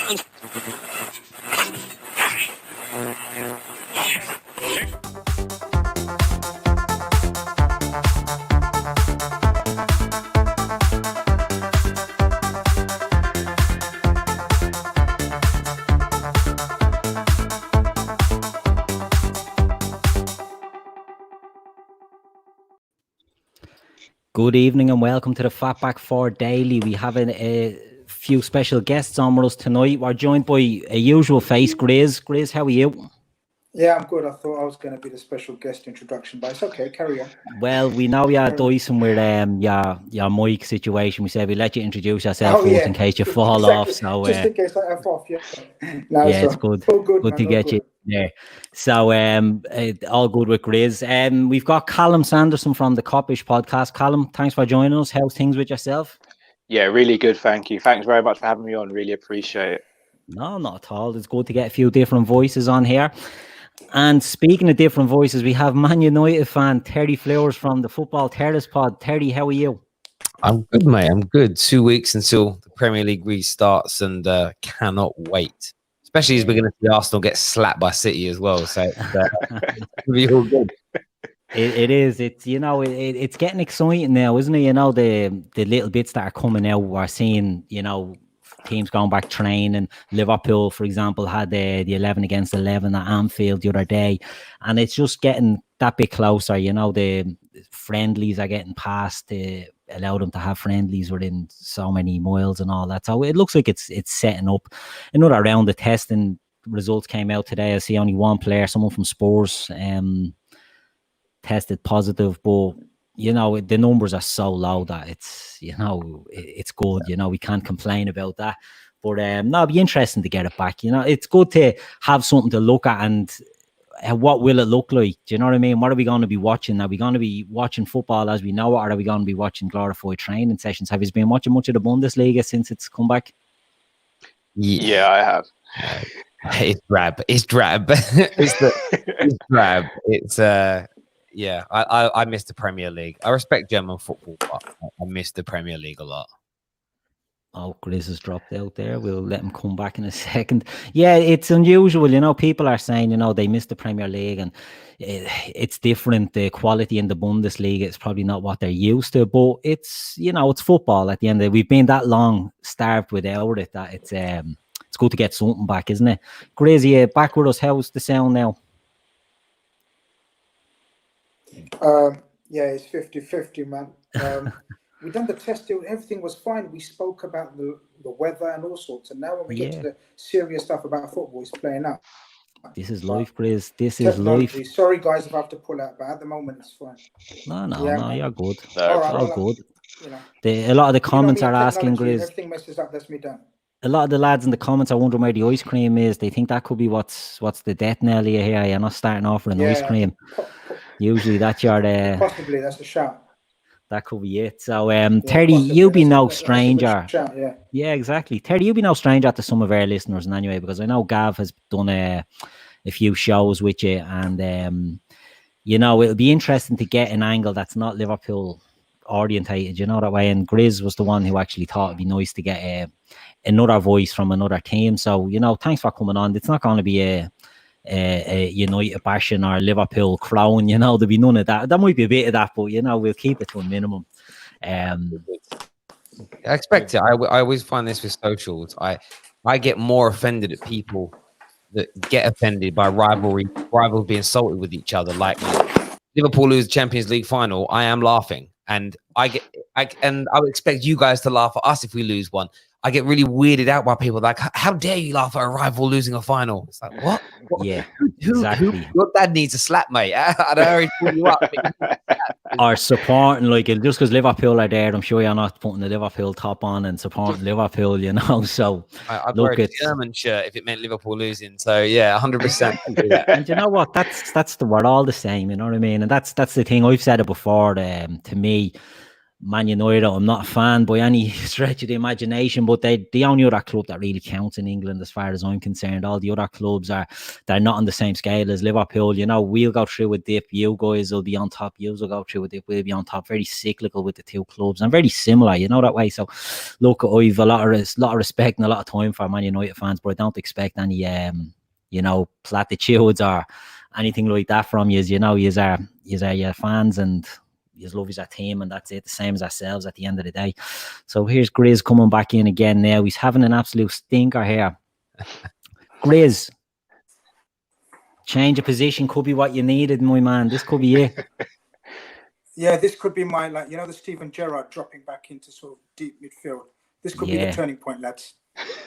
Good evening and welcome to the FB4 Daily. We have a few special guests on with us tonight. We're joined by a usual face, Grizz. Grizz, how are you? Yeah, I'm good. I thought I was going to be the special guest introduction, but it's okay. Carry on. Well, we know you're dicing with your mic situation. We said we let you introduce yourself first in case you fall off. So just in case I F off, yeah. No, yeah, it's good. All good, good man, to all get good. you there. So all good with Grizz. We've got Callum Sanderson from the Kop-ish Podcast. Callum, thanks for joining us. How's things with yourself? Yeah, really good. Thank you. Thanks very much for having me on. Really appreciate it. No, not at all. It's good to get a few different voices on here. And speaking of different voices, we have Man United fan Terry Flowers from the Football Terrace pod. Terry, how are you? I'm good, mate. I'm good. 2 weeks until the Premier League restarts and cannot wait. Especially as we're going to see Arsenal get slapped by City as well. So it's really all good. It is. It's, you know, it's getting exciting now, isn't it? You know, the little bits that are coming out. We're seeing, you know, teams going back training. Liverpool, for example, had the 11 against 11 at Anfield the other day, and it's just getting that bit closer. You know, the friendlies are getting passed to allow them to have friendlies within so many miles and all that. So it looks like it's setting up. Another round of testing results came out today. I see only one player, someone from Spurs, tested positive, but you know, the numbers are so low that it's, you know, it's good. You know, we can't complain about that. But no, it'd be interesting to get it back. You know, it's good to have something to look at, and what will it look like? Do you know what I mean? What are we going to be watching? Are we going to be watching football as we know it, or are we going to be watching glorified training sessions? Have you been watching much of the Bundesliga since it's come back? Yeah, I have. It's drab. It's drab. It's drab. It's yeah, I miss the Premier League. I respect German football, but I miss the Premier League a lot. Oh, Grizz has dropped out there. We'll let him come back in a second. Yeah, it's unusual. You know, people are saying, you know, they miss the Premier League, and it's different. The quality in the Bundesliga is probably not what they're used to, but it's, you know, it's football at the end of it. We've been that long starved without it that it's good to get something back, isn't it? Grizz, back with us. How's the sound now? Yeah, it's 50-50, man. We done the test, everything was fine. We spoke about the weather and all sorts, and now when we get to the serious stuff about football, it's playing out. This is life, Grizz. This is life. Sorry, guys, if I have to pull out, but at the moment, it's fine. No, you're good. All good. You know, a lot of the comments are asking, Grizz. Everything messes up, that's me done. A lot of the lads in the comments are wondering where the ice cream is. They think that could be what's the death knell here. You're not starting off with an ice cream. Usually that's your... possibly, that's a shout. That could be it. So, Terry, you be no stranger. Yeah, exactly. Terry, you be no stranger to some of our listeners in anyway, because I know Gav has done a few shows with you, and you know, it'll be interesting to get an angle that's not Liverpool orientated, you know, that way. And Grizz was the one who actually thought it'd be nice to get another voice from another team. So, you know, thanks for coming on. It's not going to be a United bashing or Liverpool crowing, you know, there'll be none of that. There might be a bit of that, but you know, we'll keep it to a minimum. I expect it. I always find this with socials. I get more offended at people that get offended by rivals being salted with each other. Like Liverpool lose Champions League final, I am laughing, and I would expect you guys to laugh at us if we lose one. I get really weirded out by people like, how dare you laugh at a rival losing a final? It's like, what? Yeah, exactly. Your dad needs a slap, mate. I'd already pull you up. Or supporting, like, just because Liverpool are there, I'm sure you're not putting the Liverpool top on and supporting Liverpool, you know. So I'd wear a German shirt if it meant Liverpool losing. So yeah, 100%. And you know what? We're all the same, you know what I mean? And that's the thing. I've said it before. To me, Man United, I'm not a fan by any stretch of the imagination, but the only other club that really counts in England as far as I'm concerned. All the other clubs they're not on the same scale as Liverpool. You know, we'll go through a dip, you guys will be on top, you will go through a dip, we'll be on top. Very cyclical with the two clubs and very similar, you know, that way. So look, I've a lot of respect and a lot of time for Man United fans, but I don't expect any you know, platitudes or anything like that from you. You know, you are your fans and you love his team, and that's it. The same as ourselves at the end of the day. So here's Grizz coming back in again now. He's having an absolute stinker here. Grizz, change of position could be what you needed, my man. This could be it. Yeah, this could be my, like, you know, the Steven Gerrard dropping back into sort of deep midfield. This could be the turning point, lads.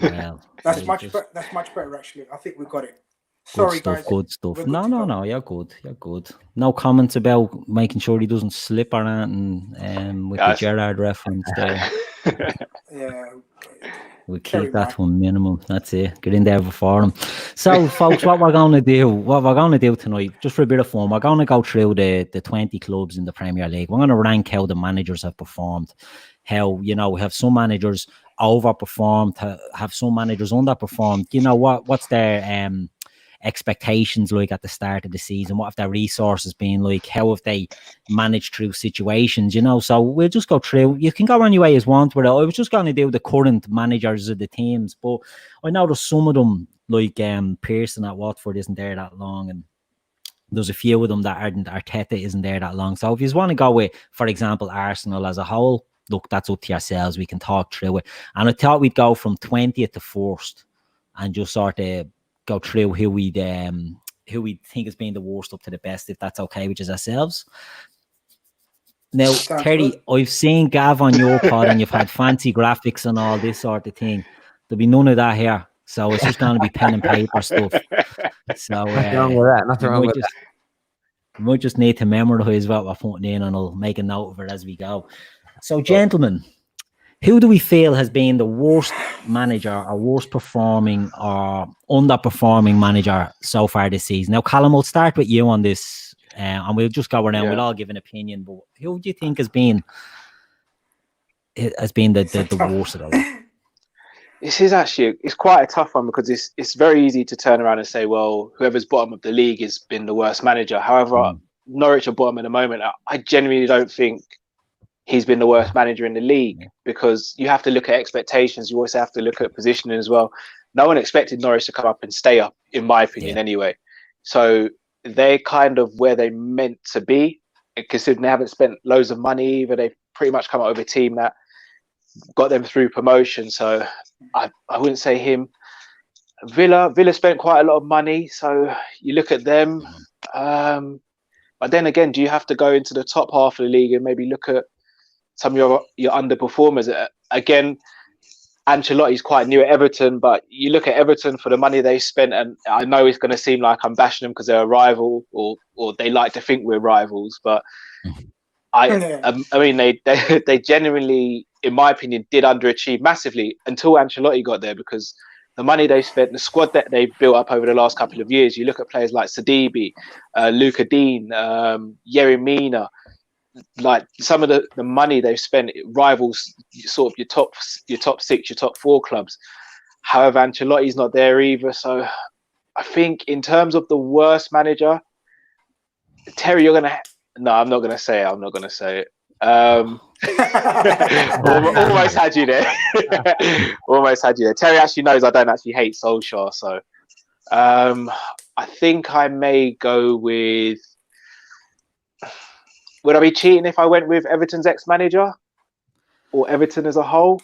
Well, that's much better, actually. I think we got it. Sorry, guys. Good stuff. No, you're good. You're good. No comments about making sure he doesn't slip or anything with the Gerrard reference there. Yeah. We'll keep that to a minimum. That's it. Get in there before him. So, folks, what we're going to do tonight, just for a bit of fun, we're going to go through the 20 clubs in the Premier League. We're going to rank how the managers have performed. How, you know, we have some managers overperformed, have some managers underperformed. You know, what's their expectations like at the start of the season? What have their resources been like? How have they managed through situations, you know? So we'll just go through. You can go any way as want, but I was just going to do the current managers of the teams, but I know there's some of them, like Pearson at Watford isn't there that long, and there's a few of them that aren't. Arteta isn't there that long. So if you want to go with, for example, Arsenal as a whole, look, that's up to yourselves. We can talk through it. And I thought we'd go from 20th to 1st and just sort of go through who we think has been the worst up to the best, if that's okay with ourselves. Now, Terry, I've seen Gav on your pod and you've had fancy graphics and all this sort of thing. There'll be none of that here. So it's just going to be pen and paper stuff. So nothing wrong with that. Nothing wrong with that. We might just need to memorize what we're putting in, and I'll make a note of it as we go. So, gentlemen, who do we feel has been the worst manager or worst performing or underperforming manager so far this season? Now, Callum, we'll start with you on this, and we'll just go around. We'll all give an opinion. But who do you think has been the worst of the lot? This is actually, it's quite a tough one, because it's very easy to turn around and say, well, whoever's bottom of the league has been the worst manager. However, Norwich are bottom at the moment. I genuinely don't think he's been the worst manager in the league, because you have to look at expectations. You also have to look at positioning as well. No one expected Norwich to come up and stay up, in my opinion, anyway. So they're kind of where they meant to be, considering they haven't spent loads of money either. They've pretty much come up with a team that got them through promotion. So I wouldn't say him. Villa spent quite a lot of money. So you look at them. But then again, do you have to go into the top half of the league and maybe look at some of your underperformers? Again, Ancelotti's quite new at Everton, but you look at Everton for the money they spent, and I know it's going to seem like I'm bashing them because they're a rival, or they like to think we're rivals, but I mean, they genuinely, in my opinion, did underachieve massively until Ancelotti got there, because the money they spent, the squad that they built up over the last couple of years, you look at players like Sidibe, Luka Dean, Yerry Mina, like some of the money they've spent, it rivals sort of your top 6, your top 4 clubs. However, Ancelotti's not there either. So I think in terms of the worst manager, Terry, you're going to... No, I'm not going to say it. Almost had you there. Almost had you there. Terry actually knows I don't actually hate Solskjaer. So I think I may go with... Would I be cheating if I went with Everton's ex-manager or Everton as a whole?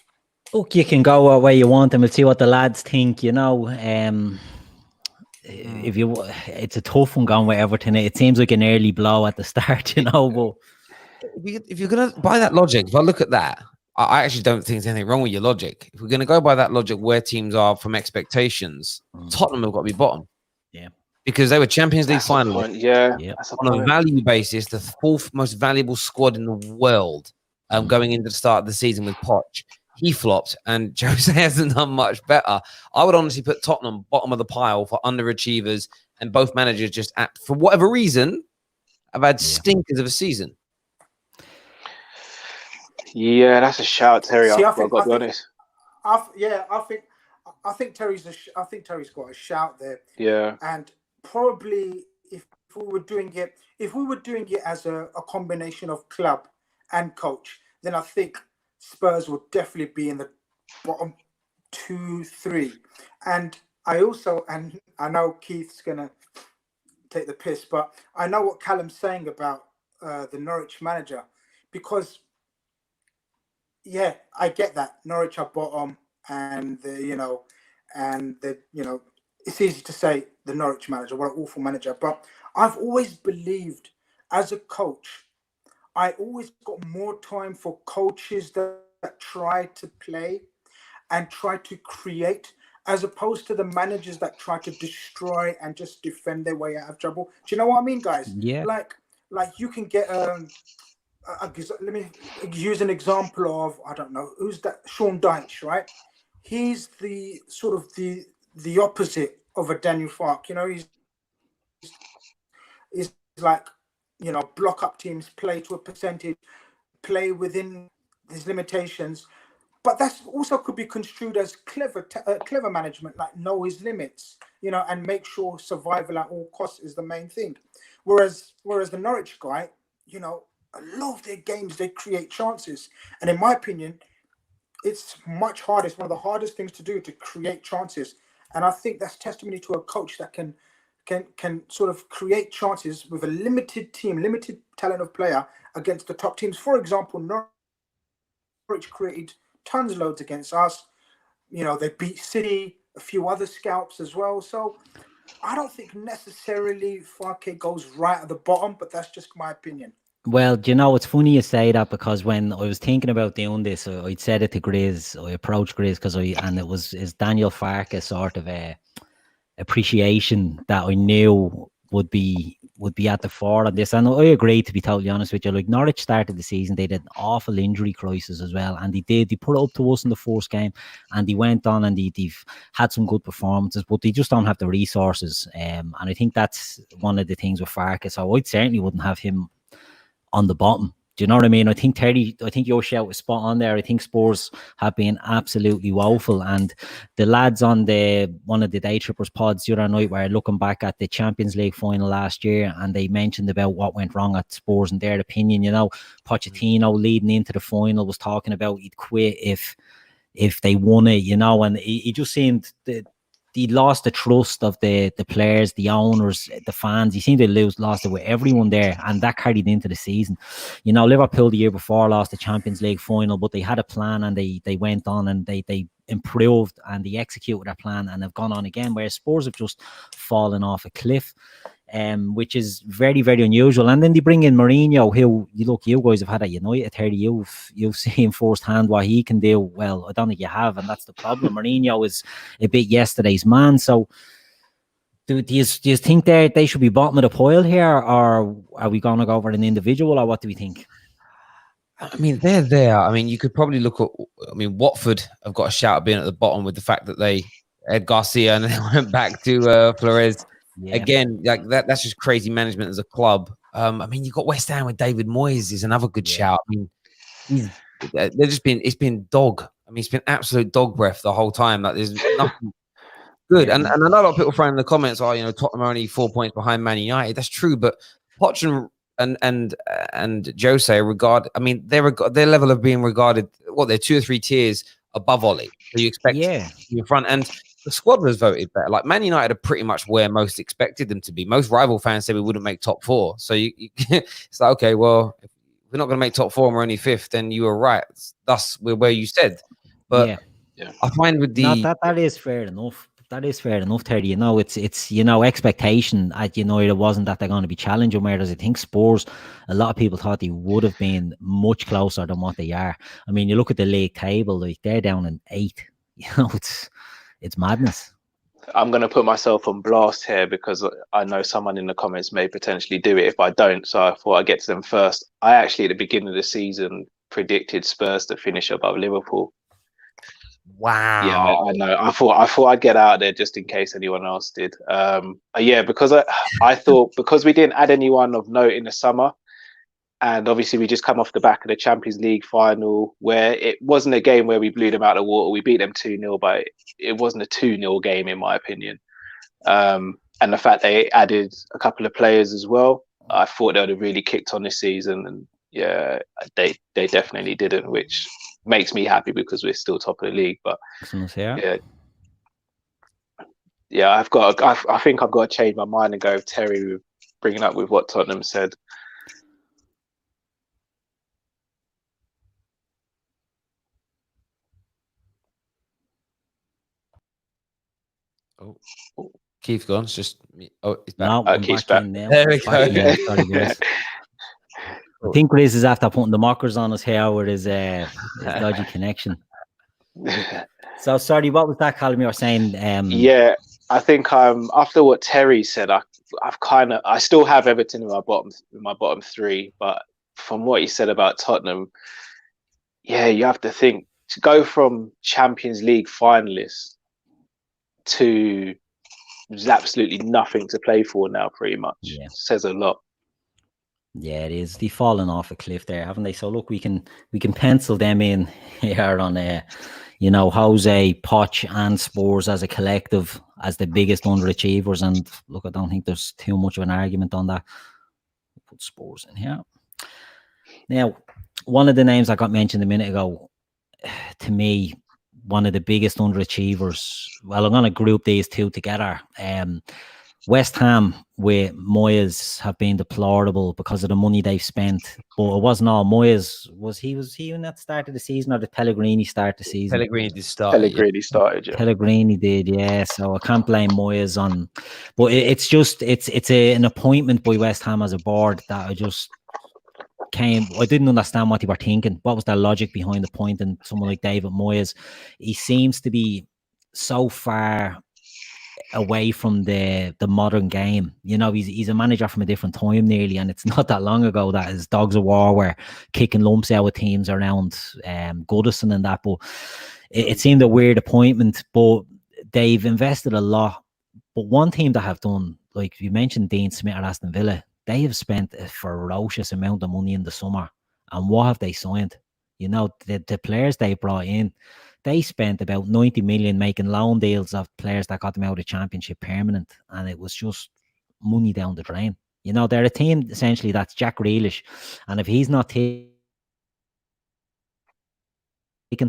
Look, you can go what way you want, and we'll see what the lads think. You know, it's a tough one going with Everton. It seems like an early blow at the start, you know. But if you're gonna buy that logic, if I look at that, I actually don't think there's anything wrong with your logic. If we're gonna go by that logic, where teams are from expectations, Tottenham have got to be bottom. Yeah. Because they were Champions League finalists. On a value basis, the 4th most valuable squad in the world going into the start of the season with Poch. He flopped, and Jose hasn't done much better. I would honestly put Tottenham bottom of the pile for underachievers, and both managers just, for whatever reason, have had stinkers of a season. Yeah, that's a shout, Terry. See, I've got to be honest. I think Terry's got a shout there. Yeah, and probably if we were doing it as a combination of club and coach, then I think Spurs would definitely be in the bottom 2-3. And I know Keith's gonna take the piss, but I know what Callum's saying about the Norwich manager, because I get that Norwich are bottom, and it's easy to say the Norwich manager, what an awful manager. But I've always believed, as a coach, I always got more time for coaches that try to play and try to create, as opposed to the managers that try to destroy and just defend their way out of trouble. Do you know what I mean, guys? Yeah. Like you can get let me use an example of, I don't know, who's that? Sean Dyche, right? He's the sort of the opposite of a Daniel Farke. You know, he's like, you know, block up teams, play to a percentage, play within his limitations. But that's also could be construed as clever management, like know his limits, you know, and make sure survival at all costs is the main thing. Whereas the Norwich guy, you know, a lot of their games, they create chances. And in my opinion, it's much harder. It's one of the hardest things to do, to create chances. And I think that's testimony to a coach that can sort of create chances with a limited team, limited talent of player against the top teams. For example, Norwich created tons of loads against us. You know, they beat City, a few other scalps as well. So I don't think necessarily Farke goes right at the bottom, but that's just my opinion. Well, do you know, it's funny you say that, because when I was thinking about doing this, I'd said it to Grizz. I approached Grizz and it was Daniel Farke sort of a appreciation that I knew would be at the fore of this. And I agree, to be totally honest with you. Like, Norwich started the season, they had an awful injury crisis as well, and they put it up to us in the first game, and they went on and they've had some good performances, but they just don't have the resources. And I think that's one of the things with Farke. So I certainly wouldn't have him on the bottom. Do you know what I mean? I think your shout was spot on there. I think Spurs have been absolutely woeful, and the lads on one of the Daytrippers pods the other night were looking back at the Champions League final last year, and they mentioned about what went wrong at Spurs in their opinion. You know, Pochettino leading into the final was talking about he'd quit if they won it, you know, and he just seemed he lost the trust of the players, the owners, the fans. He seemed to lost it with everyone there, and that carried into the season. You know, Liverpool the year before lost the Champions League final, but they had a plan, and they went on and they improved and they executed their plan and have gone on again, whereas Spurs have just fallen off a cliff, which is very, very unusual. And then they bring in Mourinho, who, you guys have had at United, Terry, you've seen firsthand what he can do. Well, I don't think you have, and that's the problem. Mourinho is a bit yesterday's man. So do you think they should be bottom of the pile here, or are we going to go over an individual, or what do we think? I mean, they're there. I mean, you could probably look at, Watford have got a shout at being at the bottom with the fact that they had Garcia and then went back to Flores. Yeah. Again, like that's just crazy management as a club. You've got West Ham with David Moyes is another good shout. I mean, it's been dog. I mean, it's been absolute dog breath the whole time. Like, there's nothing good. And a lot of people throwing in the comments, Tottenham are only 4 points behind Man United. That's true, but Poch and Jose their level of being regarded, they're 2 or 3 tiers above Ollie. So you expect in front, and the squad was voted better. Like, Man United are pretty much where most expected them to be. Most rival fans said we wouldn't make top 4. So it's like, okay, well, if we're not going to make top 4 and we're only 5th, then you were right. Thus, we're where you said. But I find with that is fair enough. That is fair enough, Terry. It's expectation at United wasn't that they're going to be challenging, whereas I think Spurs, a lot of people thought they would have been much closer than what they are. I mean, you look at the league table, like, they're down in 8th. It's madness. I'm going to put myself on blast here because I know someone in the comments may potentially do it if I don't. So I thought I'd get to them first. I actually, at the beginning of the season, predicted Spurs to finish above Liverpool. Wow. Yeah, I know. I thought I'd get out there just in case anyone else did. Because I thought, because we didn't add anyone of note in the summer, And obviously, we just come off the back of the Champions League final, where it wasn't a game where we blew them out of the water. We beat them 2-0, but it wasn't a 2-0 game, in my opinion. And the fact they added a couple of players as well, I thought they would have really kicked on this season. And yeah, they definitely didn't, which makes me happy because we're still top of the league. But yeah, I think I've got to change my mind and go with Terry, bringing up with what Tottenham said. Oh, Keith's gone. It's just me. Oh, he's back. No, Keith's back. There we go. Yeah, sorry, guys. I think Grizz is after putting the mockers on us here with his dodgy connection. So sorry, what was that, Callum? You were saying? Yeah, I think after what Terry said, I still have Everton in my bottom three, but from what he said about Tottenham, yeah, you have to think to go from Champions League finalists to there's absolutely nothing to play for now, pretty much. Yeah. Says a lot. Yeah, it is. They've fallen off a cliff there, haven't they? So look, we can pencil them in here on Jose, Poch and Spurs as a collective as the biggest underachievers. And look, I don't think there's too much of an argument on that. Put Spurs in here. Now, one of the names I got mentioned a minute ago, to me, one of the biggest underachievers. Well, I'm going to group these two together. West Ham with Moyes have been deplorable because of the money they've spent. But it wasn't all Moyes. Was he in that start of the season, or did Pellegrini start the season? Pellegrini started. Yeah. Pellegrini did, yeah. So I can't blame Moyes on. But it's an appointment by West Ham as a board that I didn't understand what they were thinking. What was their logic behind appointing someone like David Moyes? He seems to be so far away from the modern game. He's a manager from a different time nearly, and it's not that long ago that his Dogs of War were kicking lumps out of teams around Goodison and that. But it seemed a weird appointment, but they've invested a lot. But one team that have done, like you mentioned, Dean Smith at Aston Villa, they have spent a ferocious amount of money in the summer. And what have they signed? The players they brought in, they spent about 90 million making loan deals of players that got them out of the Championship permanent. And it was just money down the drain. They're a team, essentially, that's Jack Grealish. And if he's not taken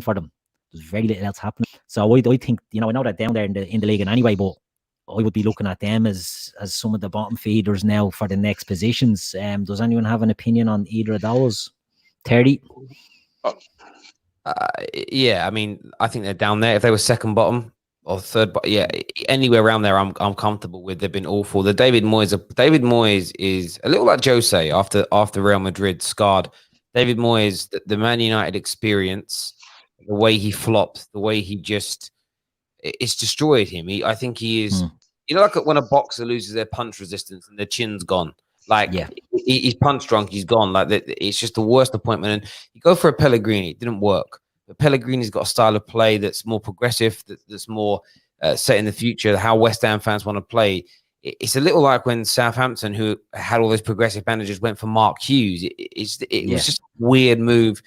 for them, there's very little else happening. So I think, I know they're down there in the league in anyway, but I would be looking at them as some of the bottom feeders now for the next positions. Does anyone have an opinion on either of those? Terry? Yeah, I mean, I think they're down there. If they were second bottom or third, but yeah, anywhere around there, I'm comfortable with. They've been awful. David Moyes is a little like Jose after Real Madrid scarred. David Moyes, the Man United experience, the way he flopped, the way he it's destroyed him. I think he is. Like when a boxer loses their punch resistance and their chin's gone. Like, he's punch drunk, he's gone. Like, it's just the worst appointment. And you go for a Pellegrini, it didn't work. But Pellegrini's got a style of play that's more progressive, that's more set in the future, how West Ham fans want to play. It's a little like when Southampton, who had all those progressive managers, went for Mark Hughes. It was just a weird move.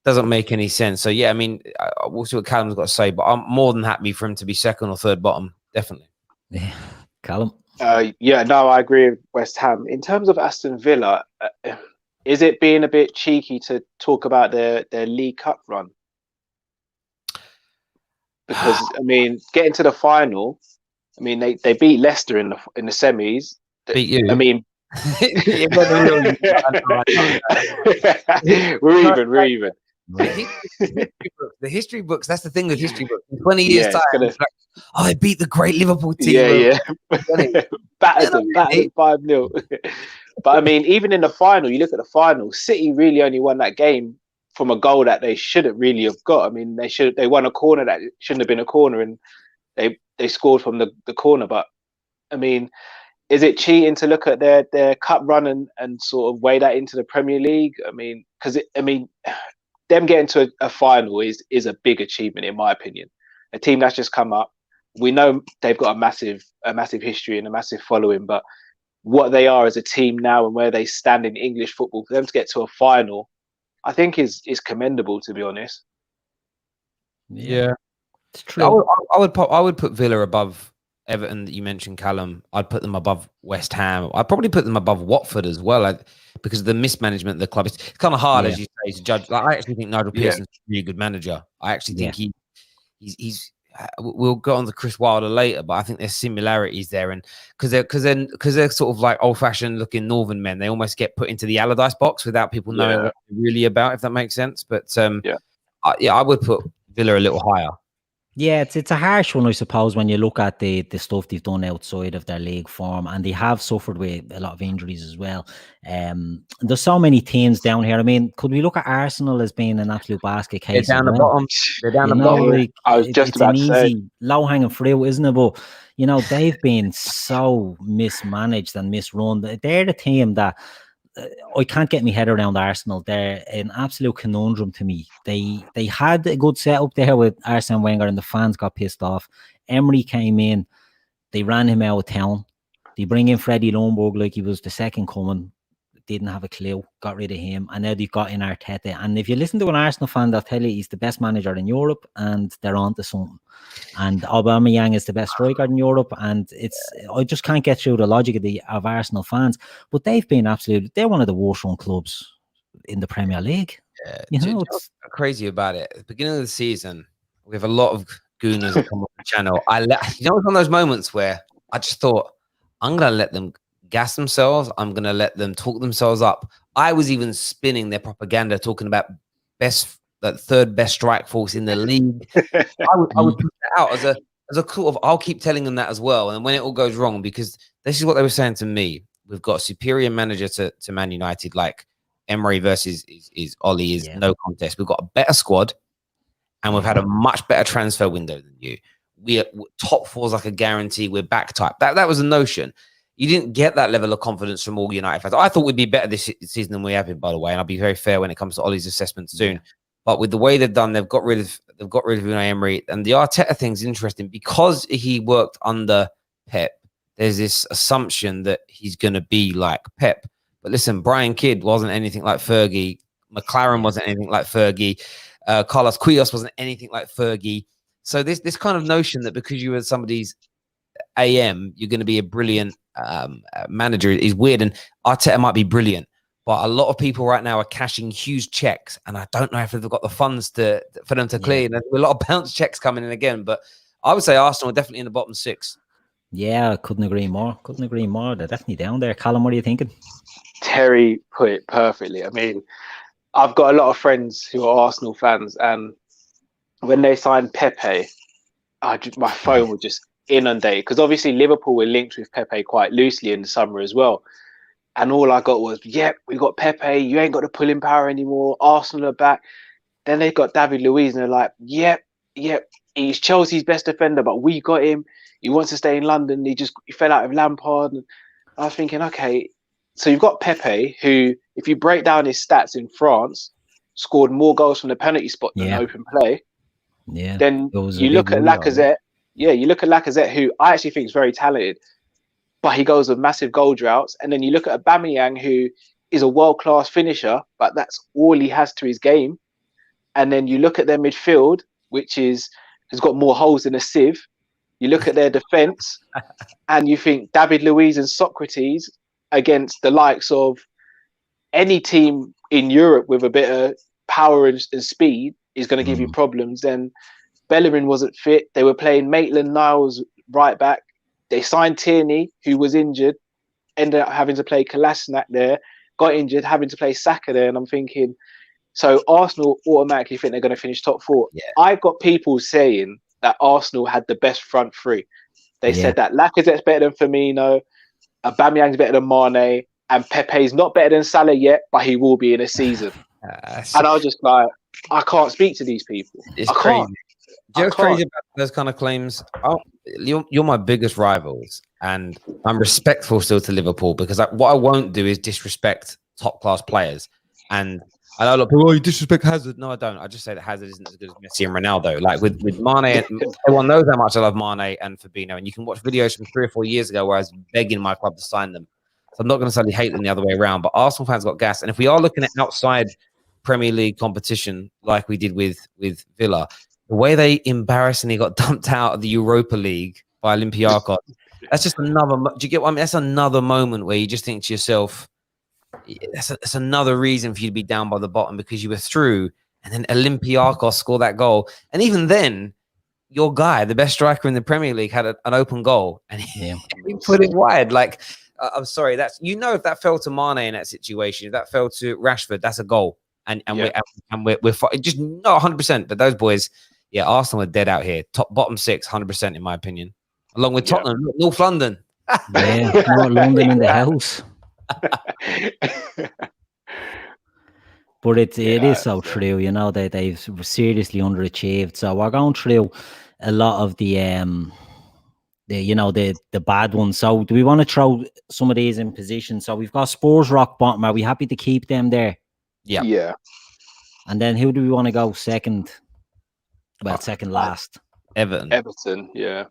Doesn't make any sense. So, yeah, I mean, we'll see what Callum's got to say. But I'm more than happy for him to be second or third bottom, definitely. Yeah, Callum. I agree with West Ham. In terms of Aston Villa, is it being a bit cheeky to talk about their League Cup run? Because I mean, getting to the final, I mean they beat Leicester in the semis. Beat you. I mean, we're even. The history books, that's the thing with history books. In 20 years time, they beat the great Liverpool team. Battered them 5-0. But I mean, even in the final, you look at the final, City really only won that game from a goal that they shouldn't really have got. I mean, they won a corner that shouldn't have been a corner, and they scored from the corner. But I mean, is it cheating to look at their cup run and sort of weigh that into the Premier League? I mean, because them getting to a final is a big achievement, in my opinion. A team that's just come up. We know they've got a massive history and a massive following, but what they are as a team now and where they stand in English football, for them to get to a final, I think is commendable, to be honest. Yeah, it's true. I would put Villa above Everton. That you mentioned, Callum. I'd put them above West Ham. I'd probably put them above Watford as well, because of the mismanagement of the club. It's kind of hard, as you say, to judge. Like, I actually think Nigel Pearson's a really good manager. I actually think he's. We'll go on to Chris Wilder later, but I think there's similarities there, and because they're sort of like old-fashioned looking northern men, they almost get put into the Allardyce box without people knowing what they're really about, if that makes sense. But I would put Villa a little higher. Yeah, it's a harsh one, I suppose, when you look at the stuff they've done outside of their league form, and they have suffered with a lot of injuries as well. There's so many teams down here. I mean, could we look at Arsenal as being an absolute basket case? They're down the bottom. They're down the bottom. Like, I was just about to say, easy, low-hanging fruit, isn't it? But they've been so mismanaged and misrun. They're the team that I can't get my head around Arsenal. They're an absolute conundrum to me. They had a good setup there with Arsene Wenger, and the fans got pissed off. Emery came in, they ran him out of town. They bring in Freddie Ljungberg like he was the second coming. Didn't have a clue, got rid of him, and now they've got in Arteta. And if you listen to an Arsenal fan, they'll tell you he's the best manager in Europe, and they're on to something. And Aubameyang is the best striker in Europe, and I just can't get through the logic of Arsenal fans. But they've been they're one of the worst run clubs in the Premier League. It's crazy about it. At the beginning of the season, we have a lot of gooners that come on the channel. It's one of those moments where I just thought, I'm gonna let them gas themselves. I'm going to let them talk themselves up. I was even spinning their propaganda, talking about third best strike force in the league. I would put that out as a sort of, I'll keep telling them that as well. And when it all goes wrong, because this is what they were saying to me, we've got a superior manager to Man United, like Emery versus is Ollie is no contest. We've got a better squad, and we've had a much better transfer window than you. We're top four's like a guarantee. We're back type. That was a notion. You didn't get that level of confidence from all United fans. I thought we'd be better this season than we have been, by the way. And I'll be very fair when it comes to Ollie's assessment soon. But with the way they've done, they've got rid of Unai Emery. And the Arteta thing's interesting because he worked under Pep. There's this assumption that he's going to be like Pep. But listen, Brian Kidd wasn't anything like Fergie. McLaren wasn't anything like Fergie. Carlos Queiroz wasn't anything like Fergie. So this kind of notion that because you were somebody's AM, you're going to be a brilliant manager is weird. And Arteta might be brilliant, but a lot of people right now are cashing huge checks, and I don't know if they've got the funds for them to clear. There's a lot of bounce checks coming in again, but I would say Arsenal are definitely in the bottom six. Yeah, I couldn't agree more. They're definitely down there. Callum, what are you thinking? Terry put it perfectly. I mean, I've got a lot of friends who are Arsenal fans, and when they signed Pepe, my phone would just inundated, because obviously Liverpool were linked with Pepe quite loosely in the summer as well, and all I got was, we got Pepe, you ain't got the pulling power anymore, Arsenal are back. Then they got David Luiz, and they're like, he's Chelsea's best defender, but we got him, he wants to stay in London, he fell out of Lampard. And I was thinking, okay, so you've got Pepe, who, if you break down his stats in France, scored more goals from the penalty spot than open play. Then you look at Lacazette. You look at Lacazette, who I actually think is very talented, but he goes with massive goal droughts. And then you look at Aubameyang, who is a world-class finisher, but that's all he has to his game. And then you look at their midfield, which has got more holes than a sieve. You look at their defence, and you think David Luiz and Socrates against the likes of any team in Europe with a bit of power and speed is going to give you problems. Then Bellerin wasn't fit. They were playing Maitland-Niles right back. They signed Tierney, who was injured, ended up having to play Kolasinac there, got injured, having to play Saka there. And I'm thinking, so Arsenal automatically think they're going to finish top four. Yeah. I got people saying that Arsenal had the best front three. They said that Lacazette's better than Firmino, Aubameyang's better than Mane, and Pepe's not better than Salah yet, but he will be in a season. And I was just like, I can't speak to these people. It's crazy. Just crazy about those kind of claims. You're my biggest rivals, and I'm respectful still to Liverpool, because what I won't do is disrespect top class players. And I know a lot of people, you disrespect Hazard. No, I don't. I just say that Hazard isn't as good as Messi and Ronaldo. Like with Mane, everyone knows how much I love Mane and Fabinho, and you can watch videos from 3 or 4 years ago where I was begging my club to sign them. So I'm not going to suddenly hate them the other way around. But Arsenal fans got gas. And if we are looking at outside Premier League competition, like we did with Villa, the way they embarrassingly got dumped out of the Europa League by Olympiacos, that's just another. Do you get what I mean? That's another moment where you just think to yourself, that's another reason for you to be down by the bottom, because you were through, and then Olympiacos scored that goal, and even then, your guy, the best striker in the Premier League, had an open goal, and he put it wide. Like, I'm sorry, that's, you know, if that fell to Mane in that situation, if that fell to Rashford, that's a goal, and we're just not 100%. But those boys, yeah, Arsenal are dead out here. Bottom six, 100% in my opinion, along with Tottenham, North London. North London in the house. But it is so true, you know, that they've seriously underachieved. So we're going through a lot of the bad ones. So do we want to throw some of these in position? So we've got Spurs rock bottom. Are we happy to keep them there? Yeah. And then who do we want to go second? Well, second last. Everton, yeah.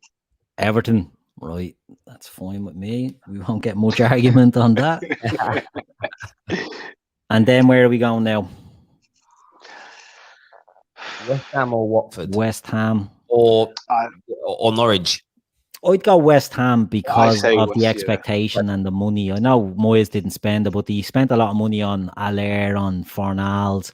Everton, right? That's fine with me. We won't get much argument on that. And then where are we going now? West Ham or Watford? West Ham or Norwich. I'd go West Ham because of the expectation and the money. I know Moyes didn't spend it, but he spent a lot of money on Allaire, on Fornals.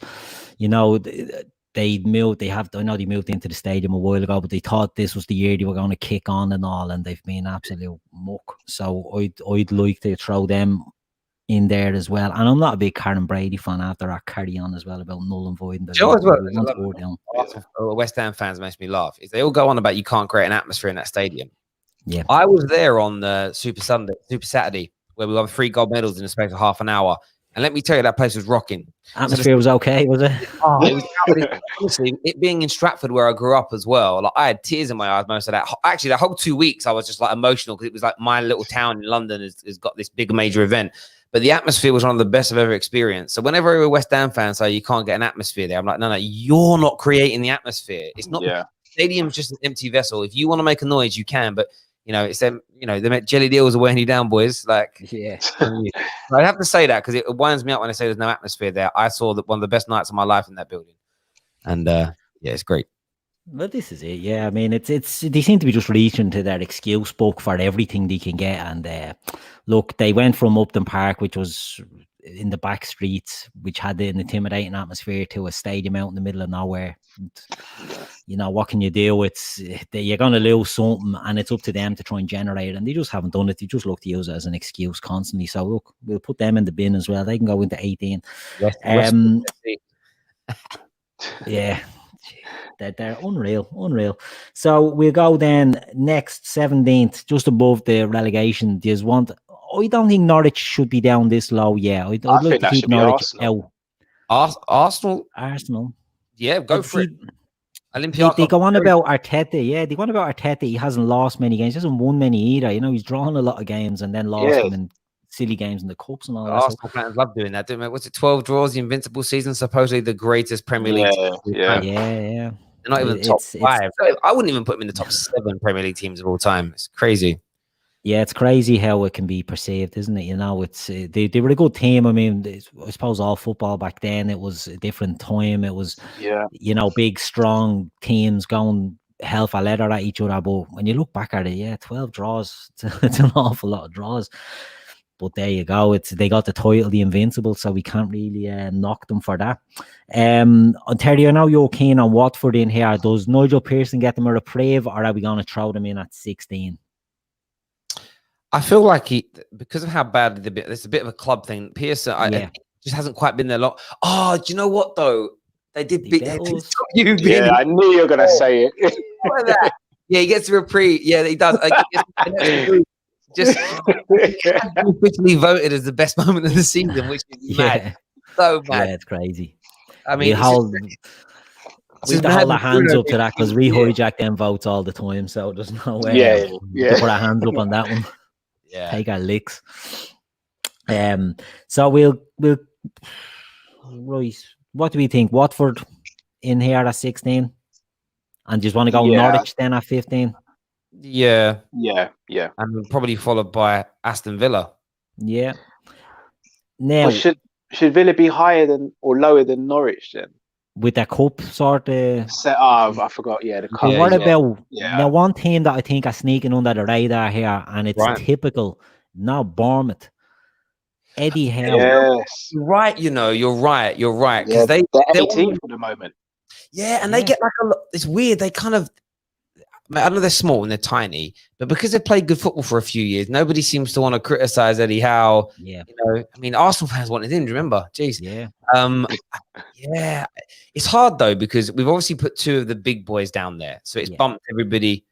You know, they moved into the stadium a while ago, but they thought this was the year they were going to kick on and all, and they've been absolute muck. So I'd like to throw them in there as well. And I'm not a big Karen Brady fan after our carry on as well about null and void. West Ham fans makes me laugh. Is they all go on about you can't create an atmosphere in that stadium. Yeah, I was there on the Super Saturday, where we won 3 gold medals in the space of half an hour. And let me tell you, that place was rocking. Atmosphere was okay, was it? Oh, it was honestly, it being in Stratford where I grew up as well. Like, I had tears in my eyes most of that. Actually, the whole 2 weeks I was just like emotional because it was like my little town in London has got this big major event. But the atmosphere was one of the best I've ever experienced. So whenever a West Ham fan say you can't get an atmosphere there, I'm like, no, you're not creating the atmosphere. It's not. The stadium's just an empty vessel. If you want to make a noise, you can. But you know, it's them. You know, they make jelly deals are weighing you down, boys. Like, yeah. I have to say that because it winds me up when I say there's no atmosphere there. I saw that one of the best nights of my life in that building, and yeah, it's great. Well, this is it. Yeah, I mean, it's they seem to be just reaching to their excuse book for everything they can get. And look, they went from Upton Park, which was in the back streets, which had an intimidating atmosphere, to a stadium out in the middle of nowhere. And, you know, what can you do? You're going to lose something, and it's up to them to try and generate it. And they just haven't done it. They just look to use it as an excuse constantly. So look, we'll put them in the bin as well. They can go into 18. Yeah. They're unreal. So we'll go then next 17th, just above the relegation. I don't think Norwich should be down this low. Yeah, I'd like to keep Norwich out. Arsenal. Yeah, go for it. They go on about Arteta. Yeah, they go on about Arteta. He hasn't lost many games. He hasn't won many either. You know, he's drawn a lot of games and then lost them in silly games in the cups and all that. Arsenal fans love doing that, don't they? What's it, 12 draws, the invincible season, supposedly the greatest Premier League team. Yeah. They're not even top 5. I wouldn't even put them in the top 7 Premier League teams of all time. It's crazy. Yeah, it's crazy how it can be perceived, isn't it? You know, it's they were a good team. I mean, I suppose all football back then, it was a different time. It was, you know, big, strong teams going hell for leather at each other. But when you look back at it, 12 draws, it's an awful lot of draws. But there you go. They got the title, the Invincible, so we can't really knock them for that. Terry, I know you're keen on Watford in here. Does Nigel Pearson get them a reprieve, or are we going to throw them in at 16? I feel like because of how bad it's a bit of a club thing. Pearson, it just hasn't quite been there long. Oh, do you know what though? They did beat you. Yeah, I knew you were going to say it. Yeah, he gets a reprieve. Yeah, he does. Just officially voted as the best moment of the season, which is mad. So mad. Yeah, it's crazy. I mean, we hold our hands up to that because we hijack them votes all the time. So there's no way to put our hands up on that one. Yeah, take our licks. So we'll right. What do we think? Watford in here at 16, and just want to go Norwich then at 15. Yeah, and probably followed by Aston Villa. Yeah. Now, Well, should Villa be higher than or lower than Norwich then? with the cup sort of. I forgot. Yeah, the cup. What about now? Yeah. One team that I think are sneaking under the radar here, and it's typical. Now, Bournemouth. Eddie Howe. Yes. You're right. You're right. Because they're they're 18th for the moment. Yeah, and they get like a lot. It's weird. They kind of. I know they're small and they're tiny, but because they've played good football for a few years, nobody seems to want to criticize Eddie Howe. Yeah. I mean, Arsenal fans wanted him. Remember? Jeez. Yeah. Yeah. It's hard though because we've obviously put two of the big boys down there, so it's bumped everybody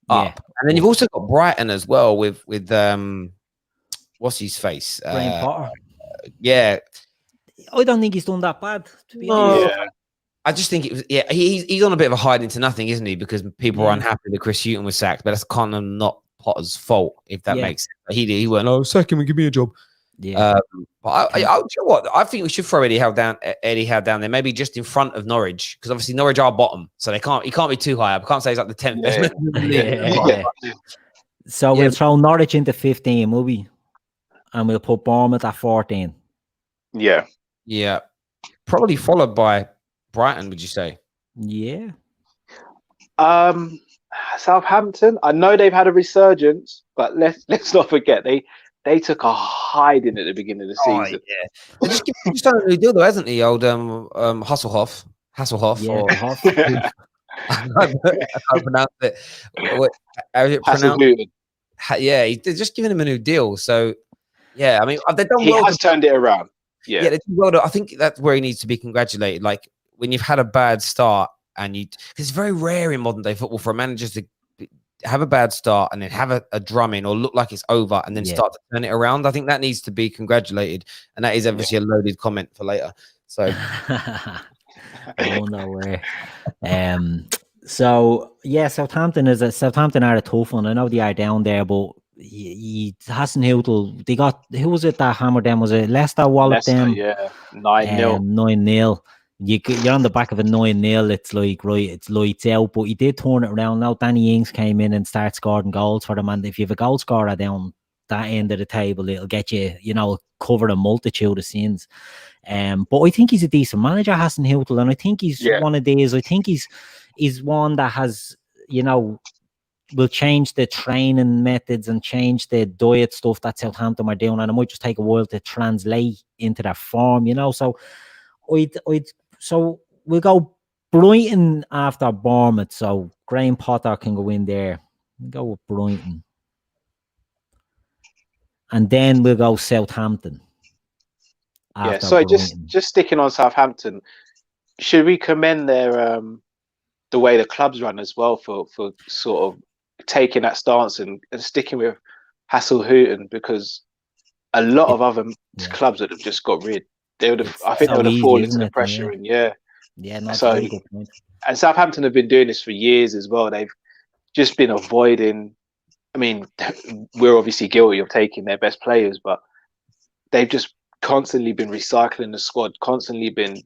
up. And then you've also got Brighton as well with what's his face? Graham Potter. Yeah. I don't think he's done that bad. To be honest. Yeah. I just think it was, he's on a bit of a hide into nothing, isn't he? Because people are unhappy that Chris Hughton was sacked, but that's kind of not Potter's fault, if that makes sense. He went, sack him and give me a job. Yeah. But you know what? I think we should throw Eddie Howe down there, maybe just in front of Norwich, because obviously Norwich are bottom, so he can't be too high up. I can't say he's like the 10th. So we'll throw Norwich into 15, will we? And we'll put Bournemouth at 14. Yeah. Yeah. Probably followed by Brighton, would you say? Yeah. Southampton. I know they've had a resurgence, but let's not forget they took a hiding at the beginning of the season. Yeah. They just done a new deal though, hasn't he? Old Hasselhoff. Yeah. I can't pronounce it. How is it pronounced? Yeah, they're just giving him a new deal. So yeah, I mean they've done well. He has turned it around. Yeah, they did well. I think that's where he needs to be congratulated. Like when you've had a bad start, and because it's very rare in modern day football for a manager to have a bad start and then have a drumming or look like it's over and then start to turn it around. I think that needs to be congratulated, and that is obviously a loaded comment for later. So, oh no way. So yeah, Southampton are a tough one. I know they are down there, but he hasn't held. They got, who was it that hammered them? Was it Leicester walloped them? Yeah, 9-0. 9-0. You're on the back of a 9-0. It's like, right, it's lights out. But he did turn it around. Now Danny Ings came in and started scoring goals for them. And if you have a goal scorer down that end of the table, it'll get you, cover a multitude of sins. But I think he's a decent manager, Hassan Hutel, and I think he's one of these. I think he's one that has, will change the training methods and change the diet stuff that Southampton are doing, and it might just take a while to translate into that form, So so we'll go Brighton after Bournemouth, so Graham Potter can go in there. We'll go with Brighton. And then we'll go Southampton. Yeah, so just sticking on Southampton, should we commend their the way the clubs run as well for sort of taking that stance and sticking with Hassel-Houghton, because a lot of other clubs that have just got rid, I think they would have fallen into the pressure. And Southampton have been doing this for years as well. They've just been avoiding. I mean, we're obviously guilty of taking their best players, but they've just constantly been recycling the squad, constantly been,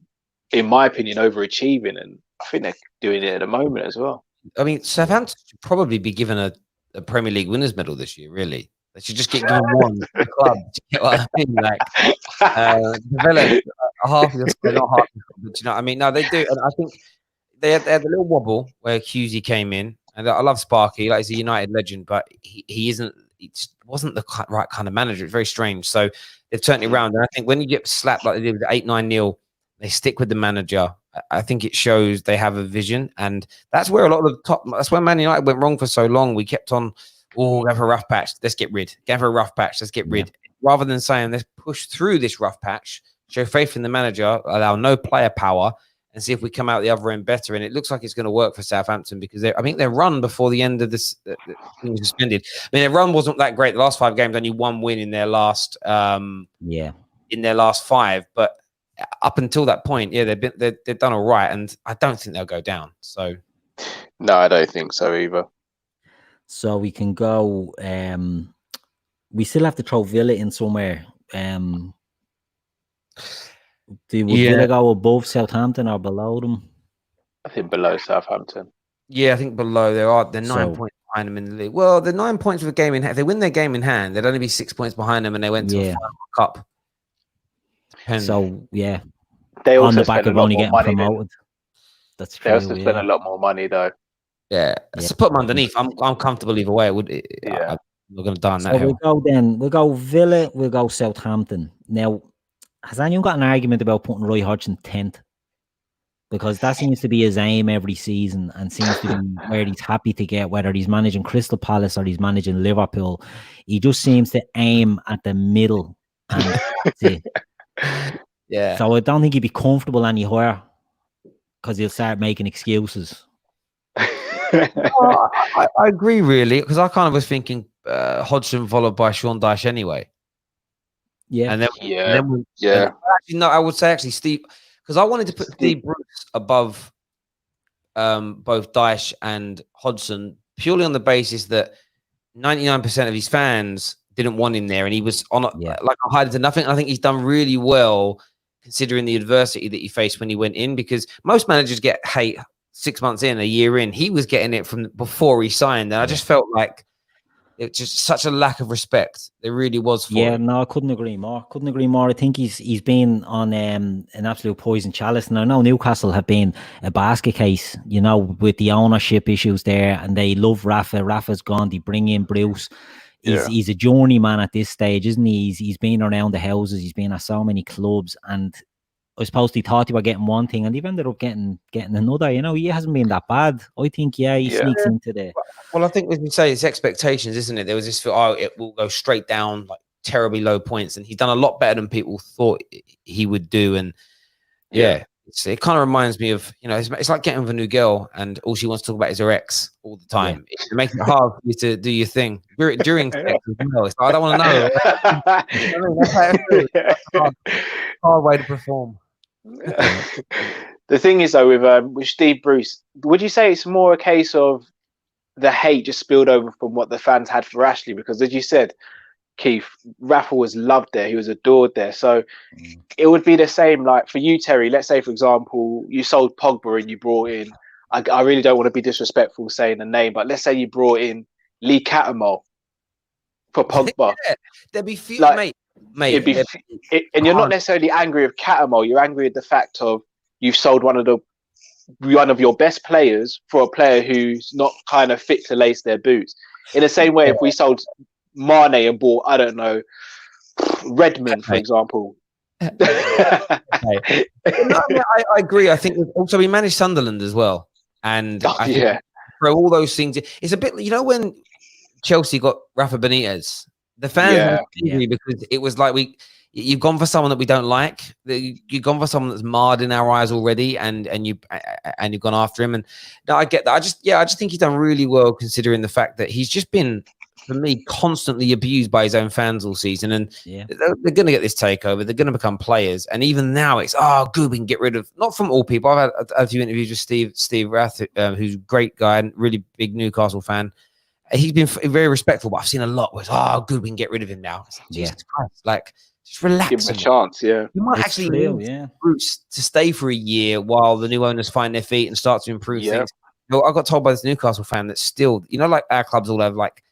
in my opinion, overachieving, and I think they're doing it at the moment as well. I mean, Southampton should probably be given a Premier League winners medal this year, really. They should just get given one to the club. Do you get what I mean? Like, develop half of the squad, not half of the squad, but you know what I mean? No, they do. And I think they had a little wobble where Husey came in. And I love Sparky. Like, he's a United legend, but he isn't. He wasn't the right kind of manager. It's very strange. So they've turned it around. And I think when you get slapped like they did with 8-9-0, they stick with the manager. I think it shows they have a vision, and that's where a lot of the top. That's where Man United went wrong for so long. We kept on, go for a rough patch. Let's get rid. Go for a rough patch. Let's get rid. Rather than saying let's push through this rough patch, show faith in the manager, allow no player power, and see if we come out the other end better. And it looks like it's going to work for Southampton, because I think their run before the end of this thing was suspended. I mean, their run wasn't that great. The last 5 games, only 1 win in their last in their last 5. But up until that point, they've done all right, and I don't think they'll go down. So no, I don't think so either. So we can go. We still have to throw Villa in somewhere. Would Villa go above Southampton or below them? I think below Southampton. Yeah, I think below. They're 9 points behind them in the league. Well, they're 9 points with a game in hand. If they win their game in hand, they'd only be 6 points behind them, and they went to a final cup. So yeah, they also on the back of only getting promoted. That's true. They also spend a lot more money though. Yeah, so put them underneath. I'm comfortable either way. I'm not going to die on that hill. We'll go Villa. We'll go Southampton. Now, has anyone got an argument about putting Roy Hodgson 10th? Because that seems to be his aim every season, and seems to be where he's happy to get, whether he's managing Crystal Palace or he's managing Liverpool. He just seems to aim at the middle, and that's it. Yeah. So I don't think he'd be comfortable any higher, because he'll start making excuses. I agree, really, because I kind of was thinking Hodgson followed by Sean Dyche anyway. Yeah. And then, actually, no, I would say actually Steve, because I wanted to put Steve Bruce above both Dyche and Hodgson purely on the basis that 99% of his fans didn't want him there, and he was on like a hiding to nothing. I think he's done really well considering the adversity that he faced when he went in, because most managers get hate 6 months in, a year in. He was getting it from before he signed, and I just felt like it's just such a lack of respect. There really was for him. No, I couldn't agree more. I think he's been on an absolute poison chalice, and I know Newcastle have been a basket case, you know, with the ownership issues there, and they love Rafa. Rafa's gone. They bring in Bruce. He's a journeyman at this stage, isn't he? He's been around the houses. He's been at so many clubs, and I suppose they thought they were getting one thing, and they've ended up getting another. You know, he hasn't been that bad. I think, he sneaks into the. Well, I think as you say, it's expectations, isn't it? There was this feel, it will go straight down, like terribly low points, and he's done a lot better than people thought he would do. And it kind of reminds me of, it's like getting with a new girl, and all she wants to talk about is her ex all the time. Yeah. It makes it hard for you to do your thing during sex as well. It's like, I don't want to know. That's how it feels. It's hard way to perform. The thing is, though, with Steve Bruce, would you say it's more a case of the hate just spilled over from what the fans had for Ashley? Because as you said, Keith, Rafa was loved there, he was adored there. So it would be the same, like for you, Terry. Let's say, for example, you sold Pogba and you brought in, I really don't want to be disrespectful saying the name, but let's say you brought in Lee Cattermole for Pogba. There'd be few, mate. And you're not necessarily angry with Cattermole. You're angry with the fact of you've sold one of your best players for a player who's not kind of fit to lace their boots. In the same way, if we sold Mane and bought, I don't know, Redmen, for example. I agree. I think also we managed Sunderland as well, and I think for all those things, it's a bit. When Chelsea got Rafa Benitez, the fans were angry because it was like you've gone for someone that we don't like. You've gone for someone that's marred in our eyes already, and you've gone after him. And no, I get that. I just think he's done really well considering the fact that he's just been, for me, constantly abused by his own fans all season. And they're going to get this takeover. They're going to become players. And even now, it's good. We can get rid of, not from all people. I've had a few interviews with Steve Rath, who's a great guy and really big Newcastle fan. He's been very respectful, but I've seen a lot where good, we can get rid of him now. It's like, Jesus Christ, like, just relax. Give him a chance, You might actually need Bruce to stay for a year while the new owners find their feet and start to improve things. I got told by this Newcastle fan that still, like our clubs all have like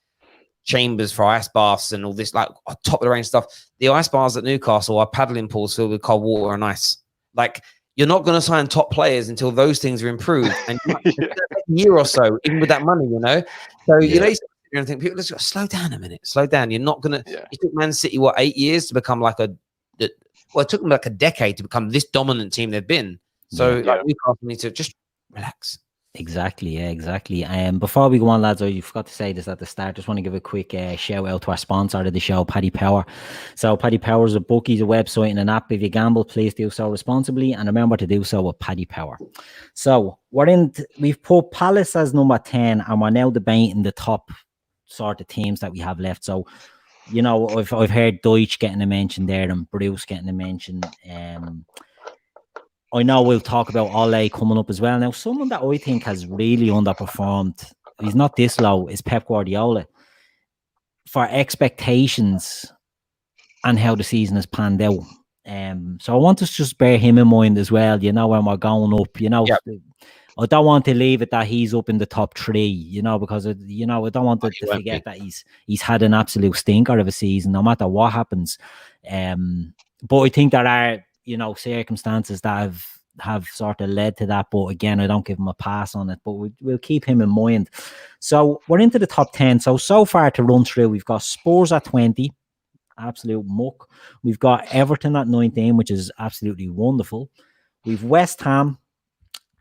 chambers for ice baths and all this like top of the range stuff. The ice baths at Newcastle are paddling pools filled with cold water and ice. Like, you're not going to sign top players until those things are improved, and a year or so, even with that money, So you think people just slow down a minute, slow down. You're not going to. It took Man City 8 years to become like it took them like a decade to become this dominant team they've been. So Newcastle need to just relax. Exactly. Before we go on, lads, I forgot to say this at the start. Just want to give a quick shout out to our sponsor of the show, Paddy Power. So Paddy Power is a bookie, a website and an app. If you gamble, please do so responsibly, and remember to do so with Paddy Power. So we've put Palace as number 10, and we're now debating the top sort of teams that we have left. So I've heard Deutsch getting a mention there and Bruce getting a mention. I know we'll talk about Ole coming up as well. Now, someone that I think has really underperformed, he's not this low, is Pep Guardiola. For expectations and how the season has panned out. So I want us to just bear him in mind as well, when we're going up, I don't want to leave it that he's up in the top 3, you know, because I don't want to forget that he's had an absolute stinker of a season, no matter what happens. But I think there are, you know, circumstances that have sort of led to that. But again, I don't give him a pass on it. But we'll keep him in mind. So we're into the top 10. So far to run through, we've got Spurs at 20. Absolute muck. We've got Everton at 19, which is absolutely wonderful. We've West Ham,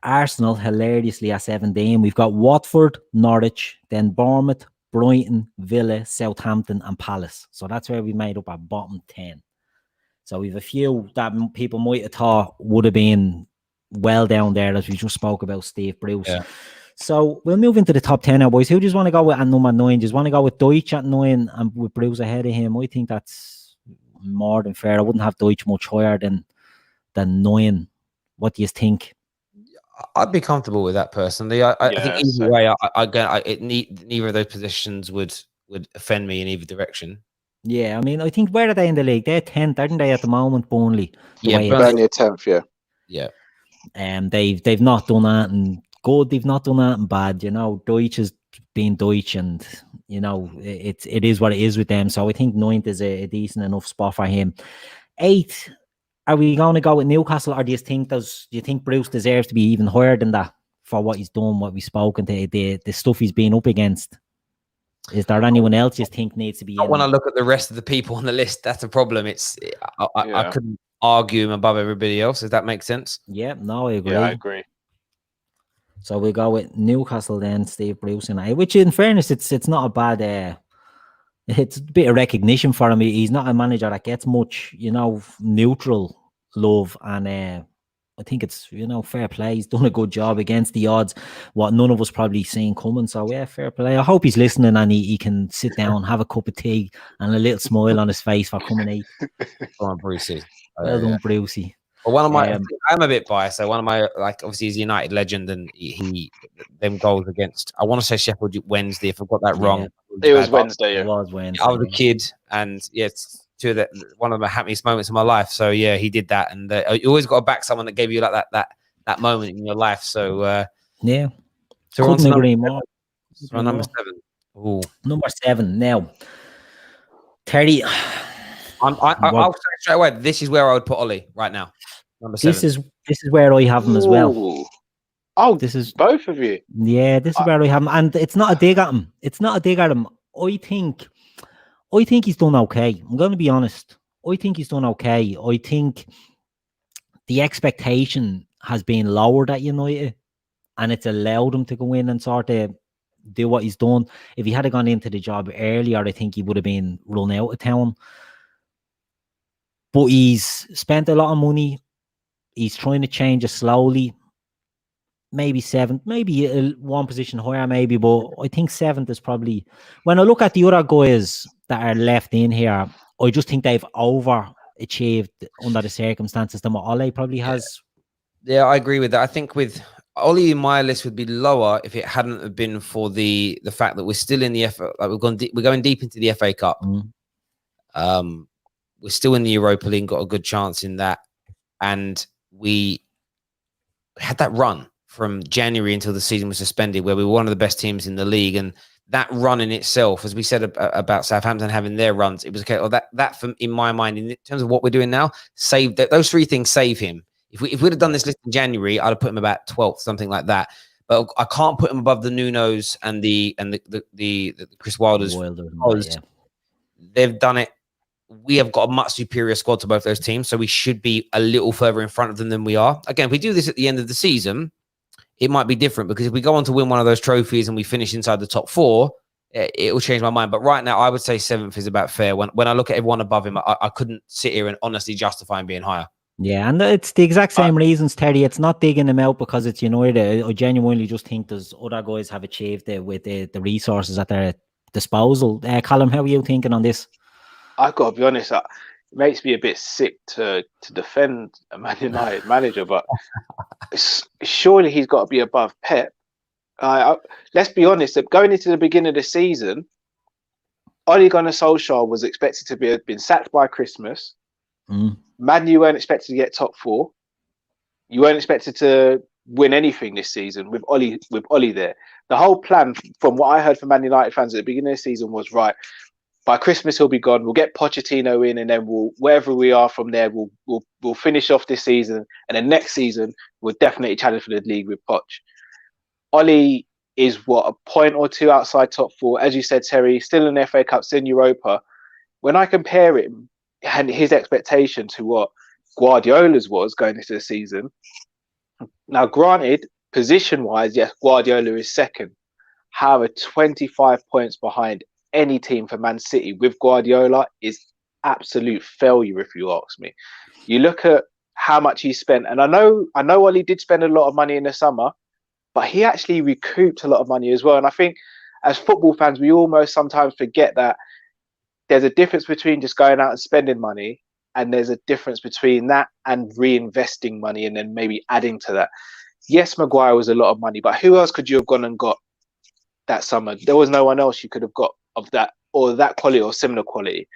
Arsenal, hilariously at 17. We've got Watford, Norwich, then Bournemouth, Brighton, Villa, Southampton, and Palace. So that's where we made up our bottom 10. So we've a few that people might have thought would have been well down there, as we just spoke about Steve Bruce. Yeah. So we'll move into the top 10 now, boys. Who do you want to go with at number 9? Just want to go with Deutsch at 9 and with Bruce ahead of him? I think that's more than fair. I wouldn't have Deutsch much higher than 9. What do you think? I'd be comfortable with that personally. I think either way, neither of those positions would offend me in either direction. Yeah, I mean, I think where are they in the league? They're 10th, aren't they, at the moment, Burnley? Burnley are 10th, yeah. Yeah. They've not done that and good. They've not done that and bad. You know, Deutsch has been Deutsch, and you know it is what it is with them. So I think 9th is a decent enough spot for him. 8th, are we going to go with Newcastle, or do you think Bruce deserves to be even higher than that for what he's done, what we've spoken to, the stuff he's been up against? Is there anyone else you think needs to be in? When I look at the rest of the people on the list, that's a problem. I couldn't argue him above everybody else, if that makes sense. Yeah, no, I agree. Yeah, I agree. So we'll go with Newcastle then, Steve Bruce, and which in fairness, it's not a bad it's a bit of recognition for him. He's not a manager that gets much, you know, neutral love, and I think it's, you know, fair play. He's done a good job against the odds, what none of us probably seen coming. So yeah, fair play. I hope he's listening and he can sit down, have a cup of tea and a little smile on his face for coming 8th. Go on, Brucey. Well done, Brucey. Well, one of my, I'm a bit biased. So one of my, like, obviously he's a United legend, and he them goals against, I want to say Sheffield Wednesday, if I've got that wrong. It was Wednesday. Yeah. It was Wednesday. I was a kid, and yeah, it's one of the happiest moments of my life. So yeah, he did that, and you always got to back someone that gave you like that moment in your life. So yeah, so couldn't agree more. So number 7. Ooh. Number 7 now. 30. I'll say straight away, this is where I would put Ollie right now. Number 7. This is where I have him as well. Oh, this is both of you. Yeah, this is where I have him, and it's not a dig at him. It's not a dig at him. I think he's done okay. I'm going to be honest. I think he's done okay. I think the expectation has been lowered at United, and it's allowed him to go in and sort of do what he's done. If he had gone into the job earlier, I think he would have been run out of town. But he's spent a lot of money. He's trying to change it slowly. Maybe 7th, maybe one position higher, maybe. But I think 7th is probably... When I look at the other guys that are left in here, I just think they've overachieved under the circumstances than what Ole probably has. Yeah, I agree with that. I think with Ollie, my list would be lower if it hadn't have been for the fact that we're still in the FA. Like we're going deep into the FA Cup. We're still in the Europa League, got a good chance in that, and we had that run from January until the season was suspended, where we were one of the best teams in the league, and that run in itself, as we said about Southampton having their runs, it was okay. Or that from, in my mind, in terms of what we're doing now, save that. Those 3 things save him. If we'd have done this list in January, I'd have put him about 12th, something like that. But I can't put him above the Nunos and the Chris Wilders because they've done it. We have got a much superior squad to both those teams, so we should be a little further in front of them than we are. Again, if we do this at the end of the season, it might be different, because if we go on to win one of those trophies and we finish inside the top 4, it will change my mind. But right now, I would say 7th is about fair. When I look at everyone above him, I couldn't sit here and honestly justify him being higher. Yeah, and it's the exact same reasons, Terry. It's not digging him out because it's United. I genuinely just think there's other guys have achieved it with the resources at their disposal. Callum, how are you thinking on this? I've got to be honest, it makes me a bit sick to defend a Man United manager, but surely he's got to be above Pep. Let's be honest, going into the beginning of the season, Ole Gunnar Solskjaer was expected to been sacked by Christmas. Man, you weren't expected to get top 4. You weren't expected to win anything this season with Ollie there. The whole plan, from what I heard from Man United fans at the beginning of the season, was right. By Christmas he'll be gone. We'll get Pochettino in, and then we'll wherever we are from there. We'll finish off this season, and then next season we'll definitely challenge for the league with Poch. Ollie is a point or two outside top four, as you said, Terry. Still in the FA Cup, still in Europa. When I compare him and his expectation to what Guardiola's was going into the season, now granted, position-wise, yes, Guardiola is second. However, 25 points behind any team for Man City with Guardiola is absolute failure, if you ask me. You look at how much he spent, and I know Ollie did spend a lot of money in the summer, but he actually recouped a lot of money as well. And I think as football fans, we almost sometimes forget that there's a difference between just going out and spending money, and there's a difference between that and reinvesting money and then maybe adding to that. Yes, Maguire was a lot of money, but who else could you have gone and got that summer? There was no one else you could have got of that or that quality or similar quality.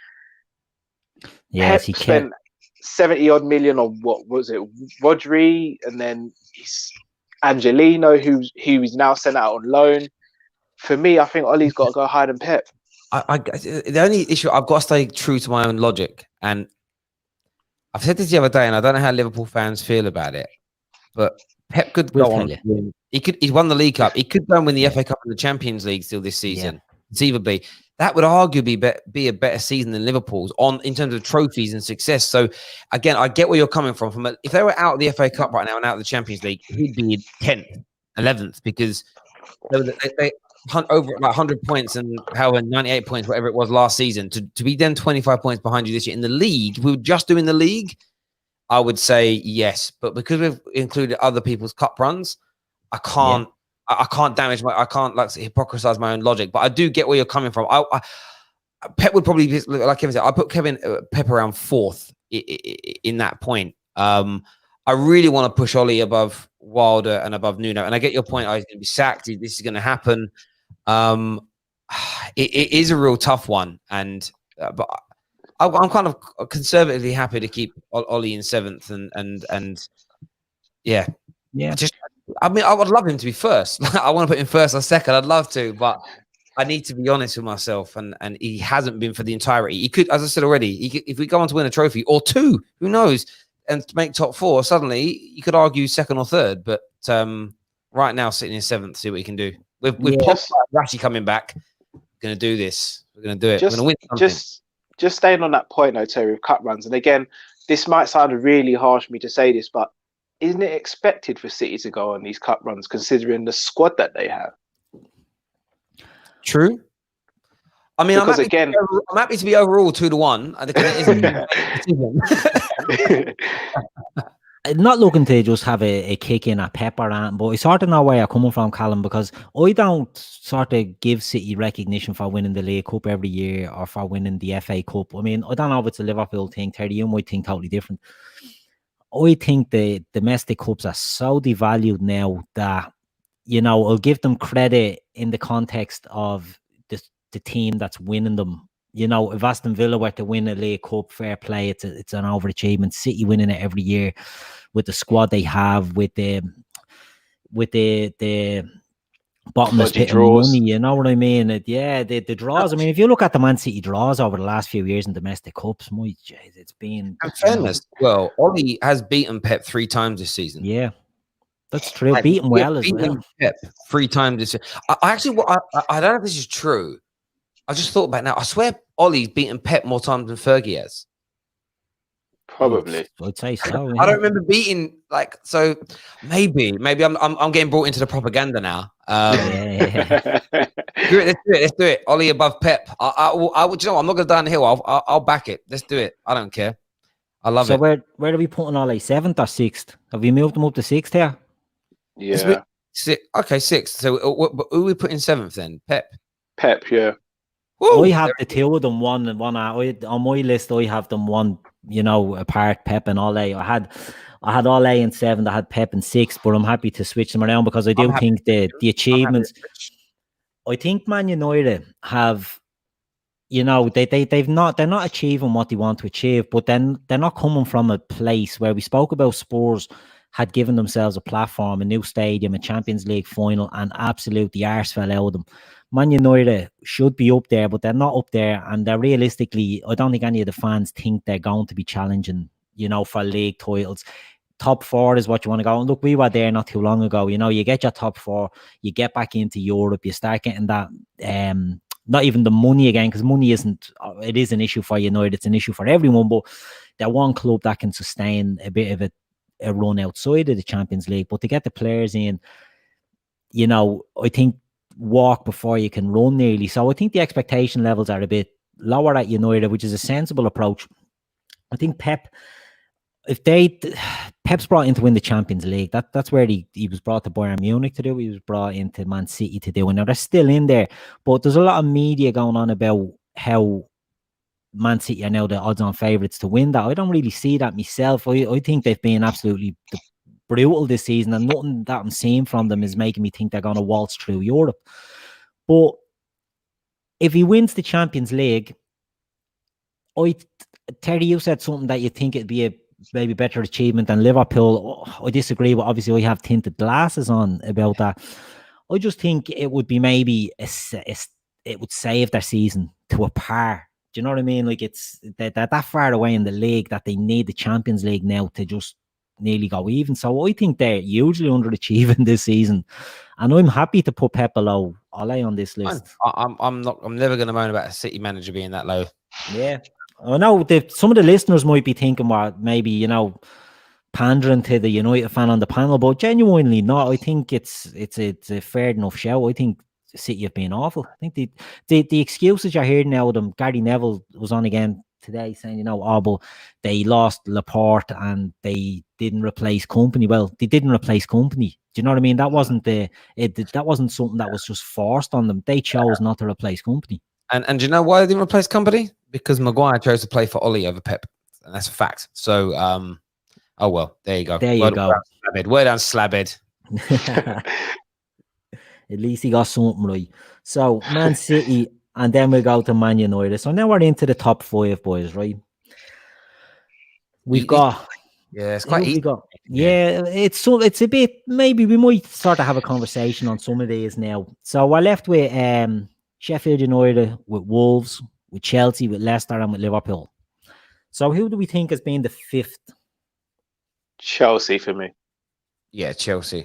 Yes, Pep spent 70 odd million on what was it, Rodri, and then Angelino, who's now sent out on loan. For me, I think Ollie's got to go higher than Pep. The only issue, I've got to stay true to my own logic, and I've said this the other day, and I don't know how Liverpool fans feel about it, but Pep could go on. He's won the League Cup. He could go and win the FA Cup and the Champions League still this season. Yeah. Conceivably, that would arguably be a better season than Liverpool's in terms of trophies and success. So, again, I get where you're coming from. If they were out of the FA Cup right now and out of the Champions League, he'd be 10th, 11th, because they hunt over like 100 points and 98 points, whatever it was last season. To be then 25 points behind you this year in the league, we were just doing the league, I would say yes. But because we've included other people's cup runs, I can't. Yeah. I can't I can't like hypocrisize my own logic, but I do get where you're coming from. Pep would probably be, like Kevin said, I put Pep around fourth in that point. I really want to push Ollie above Wilder and above Nuno, and I get your point. He's going to be sacked. This is going to happen. It is a real tough one, and but I'm kind of conservatively happy to keep Ollie in seventh, and yeah. I mean, I would love him to be first. I want to put him first or second. I'd love to, but I need to be honest with myself. And he hasn't been for the entirety. He could, as I said already, if we go on to win a trophy or two, who knows, and to make top four, suddenly you could argue second or third. But right now, sitting in seventh, see what he can do. With Rashi coming back, we're going to do this. We're going to do it. We're going to win something. Just staying on that point, though, Terry, with cup runs. And again, this might sound really harsh for me to say this, but isn't it expected for City to go on these cup runs considering the squad that they have? True. I mean, I'm happy to be overall 2-1. Not looking to just have a kick in at Pep or anything, but I sort of know where you're coming from, Callum, because I don't sort of give City recognition for winning the League Cup every year or for winning the FA Cup. I mean, I don't know if it's a Liverpool thing, Terry, you might think totally different. I think the domestic cups are so devalued now that, you know, I'll give them credit in the context of the team that's winning them. You know, if Aston Villa were to win a League Cup, fair play, it's an overachievement. City winning it every year with the squad they have, with the bottomless pit of money, you know what I mean? The draws. I mean, if you look at the Man City draws over the last few years in domestic cups, my jeez, it's been. In fairness, well, Ollie has beaten Pep 3 times this season. Yeah, that's true. Beaten well as well. Pep 3 times this year. I don't know if this is true. I just thought about it now. I swear Ollie's beaten Pep more times than Fergie has. Probably. I'd say so. Yeah. I don't remember beating so maybe I'm getting brought into the propaganda now. Let's do it. Ollie above Pep. I would, you know, I'm not going to die on the hill. I'll back it. Let's do it. I don't care. I love it. So where are we putting Ollie? 7th or 6th? Have we moved them up to 6th here? Yeah. Okay, 6th. So who are we putting 7th then? Pep, yeah. Woo! I have the two of them one on my list. I have them one, you know, apart, Pep and Ole. I had Ole in 7th. I had Pep in 6th, but I'm happy to switch them around because I do think the achievements. I think Man United have, you know, they're not achieving what they want to achieve, but then they're not coming from a place where we spoke about Spurs had given themselves a platform, a new stadium, a Champions League final, and absolutely arse fell out of them. Man United should be up there, but they're not up there, and they're realistically, I don't think any of the fans think they're going to be challenging, for league titles. Top 4 is what you want to go. And look, we were there not too long ago. You get your top 4, you get back into Europe, you start getting that, not even the money again, because money is an issue for United, it's an issue for everyone, but they're one club that can sustain a bit of a run outside of the Champions League. But to get the players in, I think walk before you can run nearly. So I think the expectation levels are a bit lower at United, which is a sensible approach. I think Pep's brought in to win the Champions League. That's where he was brought to Bayern Munich to do. He was brought into Man City to do. And now they're still in there. But there's a lot of media going on about how Man City are now the odds-on favourites to win that. I don't really see that myself. I think they've been absolutely brutal this season, and nothing that I'm seeing from them is making me think they're going to waltz through Europe. But if he wins the Champions League, Terry, you said something that you think it'd be a maybe better achievement than Liverpool. I disagree, but obviously I have tinted glasses on about that. I just think it would be maybe it would save their season to a par. Do you know what I mean? Like they're that far away in the league that they need the Champions League now to just nearly go even. So I think they're hugely underachieving this season, and I'm happy to put Pep below Ole on this list. I'm never going to moan about a City manager being that low. Yeah, I know some of the listeners might be thinking, well, maybe pandering to the United fan on the panel, but genuinely not. I think it's a fair enough show. I think City have been awful. I think the excuses you're hearing now of them. Gary Neville was on again today saying, but they lost Laporte and they didn't replace Company. Well, they didn't replace Company. Do you know what I mean? That wasn't that wasn't something that was just forced on them. They chose not to replace Company. And do you know why they didn't replace Company? Because Maguire chose to play for Ole over Pep, and that's a fact. So, oh well, there you go. There you go. Word on Slabhead. At least he got something right. So Man City, and then we go to Man United. So now we're into the top 5, boys, right? We've got. Yeah, it's quite easy. It's a bit. Maybe we might start to have a conversation on some of these now. So we're left with Sheffield United, with Wolves, with Chelsea, with Leicester, and with Liverpool. So who do we think has been the 5th? Chelsea for me. Yeah, Chelsea.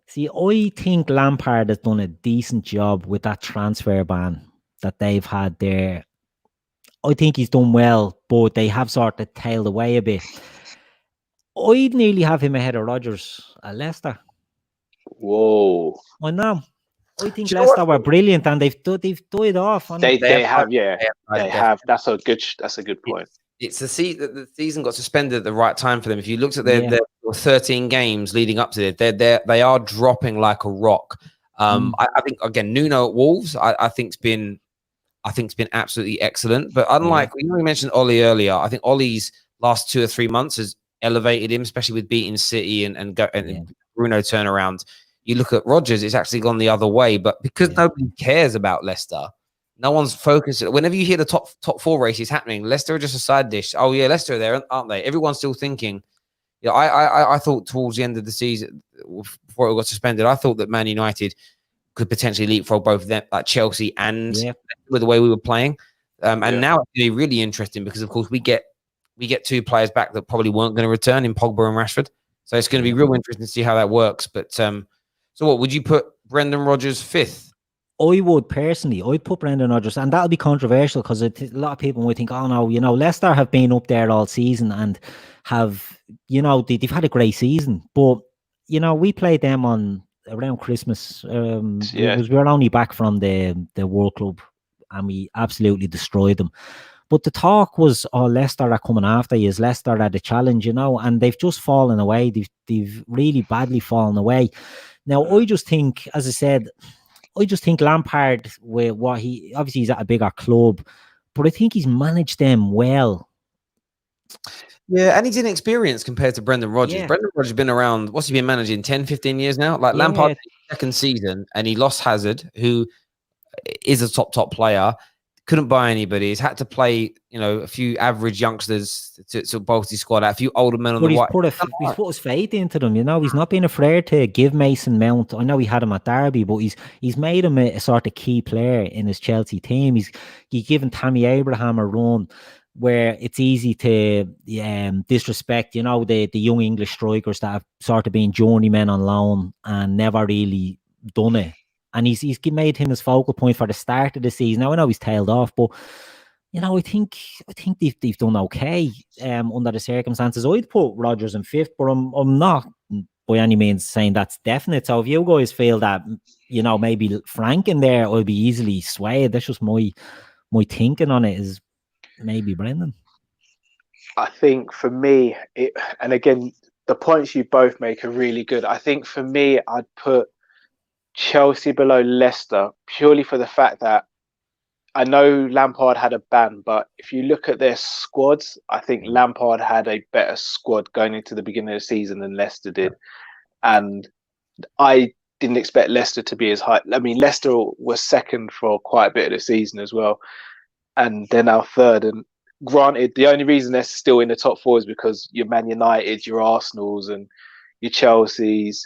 See, I think Lampard has done a decent job with that transfer ban that they've had there. I think he's done well, but they have sort of tailed away a bit. I'd nearly have him ahead of Rodgers at Leicester. Whoa. I know. I think Leicester were brilliant, and they've died off. They have. That's a good point. It's the season got suspended at the right time for them. If you looked at their 13 games leading up to it, they are dropping like a rock. I think again, Nuno at Wolves, I think's been absolutely excellent. But unlike we mentioned Ole earlier, I think Ole's last 2 or 3 months has elevated him, especially with beating City and Bruno turnaround. You look at Rodgers, it's actually gone the other way. But because nobody cares about Leicester, no one's focused. Whenever you hear the top 4 races happening, Leicester are just a side dish. Oh yeah, Leicester are there, aren't they? Everyone's still thinking. I thought towards the end of the season, before it got suspended, I thought that Man United could potentially leapfrog both them, like Chelsea and with the way we were playing. And now it's going to be really interesting because, of course, we get 2 players back that probably weren't going to return in Pogba and Rashford. So it's going to be real interesting to see how that works. But so what would you put Brendan Rodgers 5th? I would personally, I'd put Brendan Rodgers, and that'll be controversial because a lot of people might think, oh no, Leicester have been up there all season and have, they've had a great season. But, we played them around Christmas. We were only back from the World Club and we absolutely destroyed them. But the talk was, Leicester are coming after you, Leicester are the challenge, and they've just fallen away. They've really badly fallen away. Now, I just think, as I said, Lampard, with what obviously he's at a bigger club, but I think he's managed them well. Yeah, and he's inexperienced compared to Brendan Rodgers. Yeah. Brendan Rodgers has been around, what's he been managing, 10, 15 years now? Like Lampard's second season, and he lost Hazard, who is a top player. couldn't buy anybody. He's had to play, a few average youngsters to bolster his squad out, a few older men on But the he's right. he's put his faith into them, He's not been afraid to give Mason Mount. I know he had him at Derby, but he's made him a sort of key player in his Chelsea team. He's given Tammy Abraham a run where it's easy to disrespect, the young English strikers that have sort of been journeymen on loan and never really done it. And he's made him his focal point for the start of the season. Now I know he's tailed off, but I think they've done okay under the circumstances. I'd put Rodgers in fifth, but I'm not by any means saying that's definite. So if you guys feel that maybe Frank in there will be easily swayed, that's just my thinking on it is maybe Brendan. I think for me, and again, the points you both make are really good. I think for me, I'd put Chelsea below Leicester purely for the fact that I know Lampard had a ban, but if you look at their squads, I think Lampard had a better squad going into the beginning of the season than Leicester did. And I didn't expect Leicester to be as high. I mean, Leicester was second for quite a bit of the season as well. And they're now third. And granted, the only reason they're still in the top four is because your Man United, your Arsenals and your Chelseas,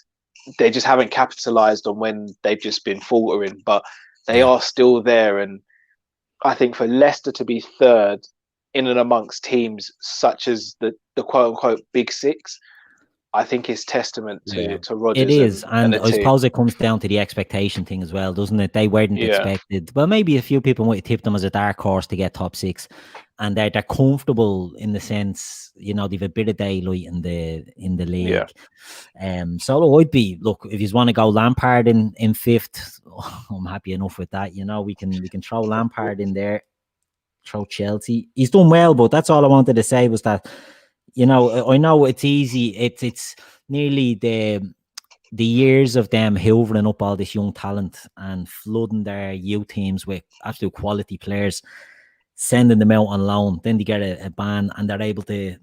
they just haven't capitalised on when they've just been faltering. But they are still there. And I think for Leicester to be third in and amongst teams such as the quote-unquote Big Six, I think is testament to Rodgers. It is, and I team. suppose it comes down to the expectation thing as well, doesn't it? They weren't expected. Well, maybe a few people might tip them as a dark horse to get top six, and they're comfortable in the sense, they've a bit of daylight in the league. So I'd be if you want to go Lampard in fifth, I'm happy enough with that. We can throw Lampard in there, throw Chelsea. He's done well, but that's all I wanted to say was that. I know it's easy. It's nearly the years of them hoovering up all this young talent and flooding their youth teams with absolute quality players, sending them out on loan. Then they get a ban and they're able to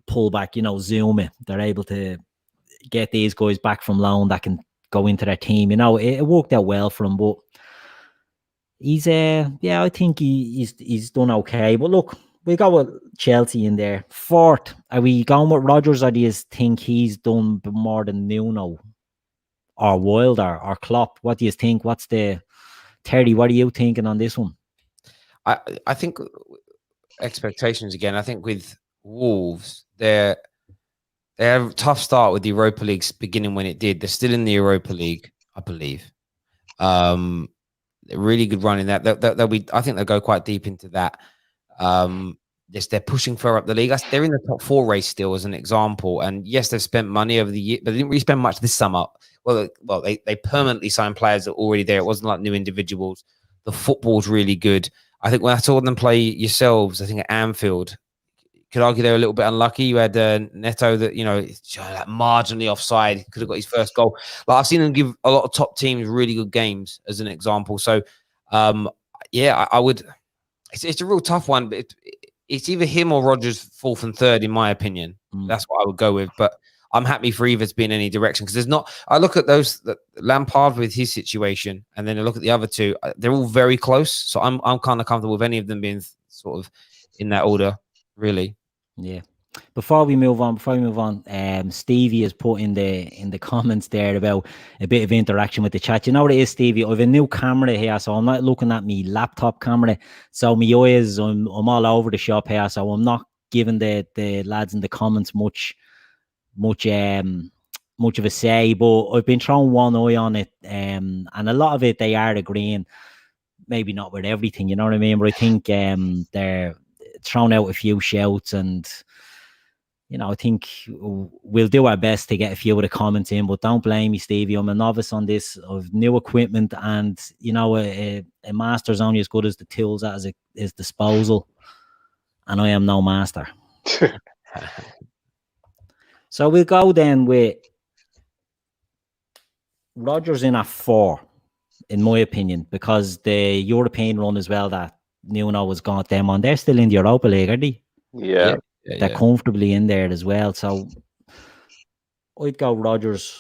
pull back, zoom it. They're able to get these guys back from loan that can go into their team. It worked out well for him, but he's I think he's done okay. But look, we go with Chelsea in there. Fourth, are we going with Rodgers, or do you think he's done more than Nuno or Wilder or Klopp? What do you think? What's the Terry? What are you thinking on this one? I think expectations again. I think with Wolves, they have a tough start with the Europa League beginning when it did. They're still in the Europa League, I believe. Really good run in that. I think they'll go quite deep into that. Yes, they're pushing further up the league. They're in the top four race still, as an example. And yes, they've spent money over the year, but they didn't really spend much this summer. Well, they permanently signed players that were already there. It wasn't like new individuals. The football's really good. I think when I saw them play yourselves, I think at Anfield, could argue they were a little bit unlucky. You had Neto that, like marginally offside, could have got his first goal. Like I've seen them give a lot of top teams really good games, as an example. So, I would. It's a real tough one, but it's either him or Rodgers fourth and third, in my opinion. That's what I would go with. But I'm happy for either to be in any direction because there's not. I look at those Lampard with his situation, and then I look at the other two. They're all very close, so I'm kind of comfortable with any of them being sort of in that order, really. Yeah. Before we move on, Stevie has put in the comments there about a bit of interaction with the chat. You know what it is, Stevie? I have a new camera here, so I'm not looking at my laptop camera. So my eyes, I'm all over the shop here, so I'm not giving the lads in the comments much of a say. But I've been throwing one eye on it, and a lot of it they are agreeing. Maybe not with everything, you know what I mean? But I think they're throwing out a few shouts and. I think we'll do our best to get a few of the comments in, but don't blame me, Stevie. I'm a novice on this of new equipment, and a master's only as good as the tools at his disposal, and I am no master. So we'll go then with Rodgers in at 4, in my opinion, because the European run as well that Nuno has got them on. They're still in the Europa League, are they? Yeah. They're comfortably in there as well. So I'd go Rodgers.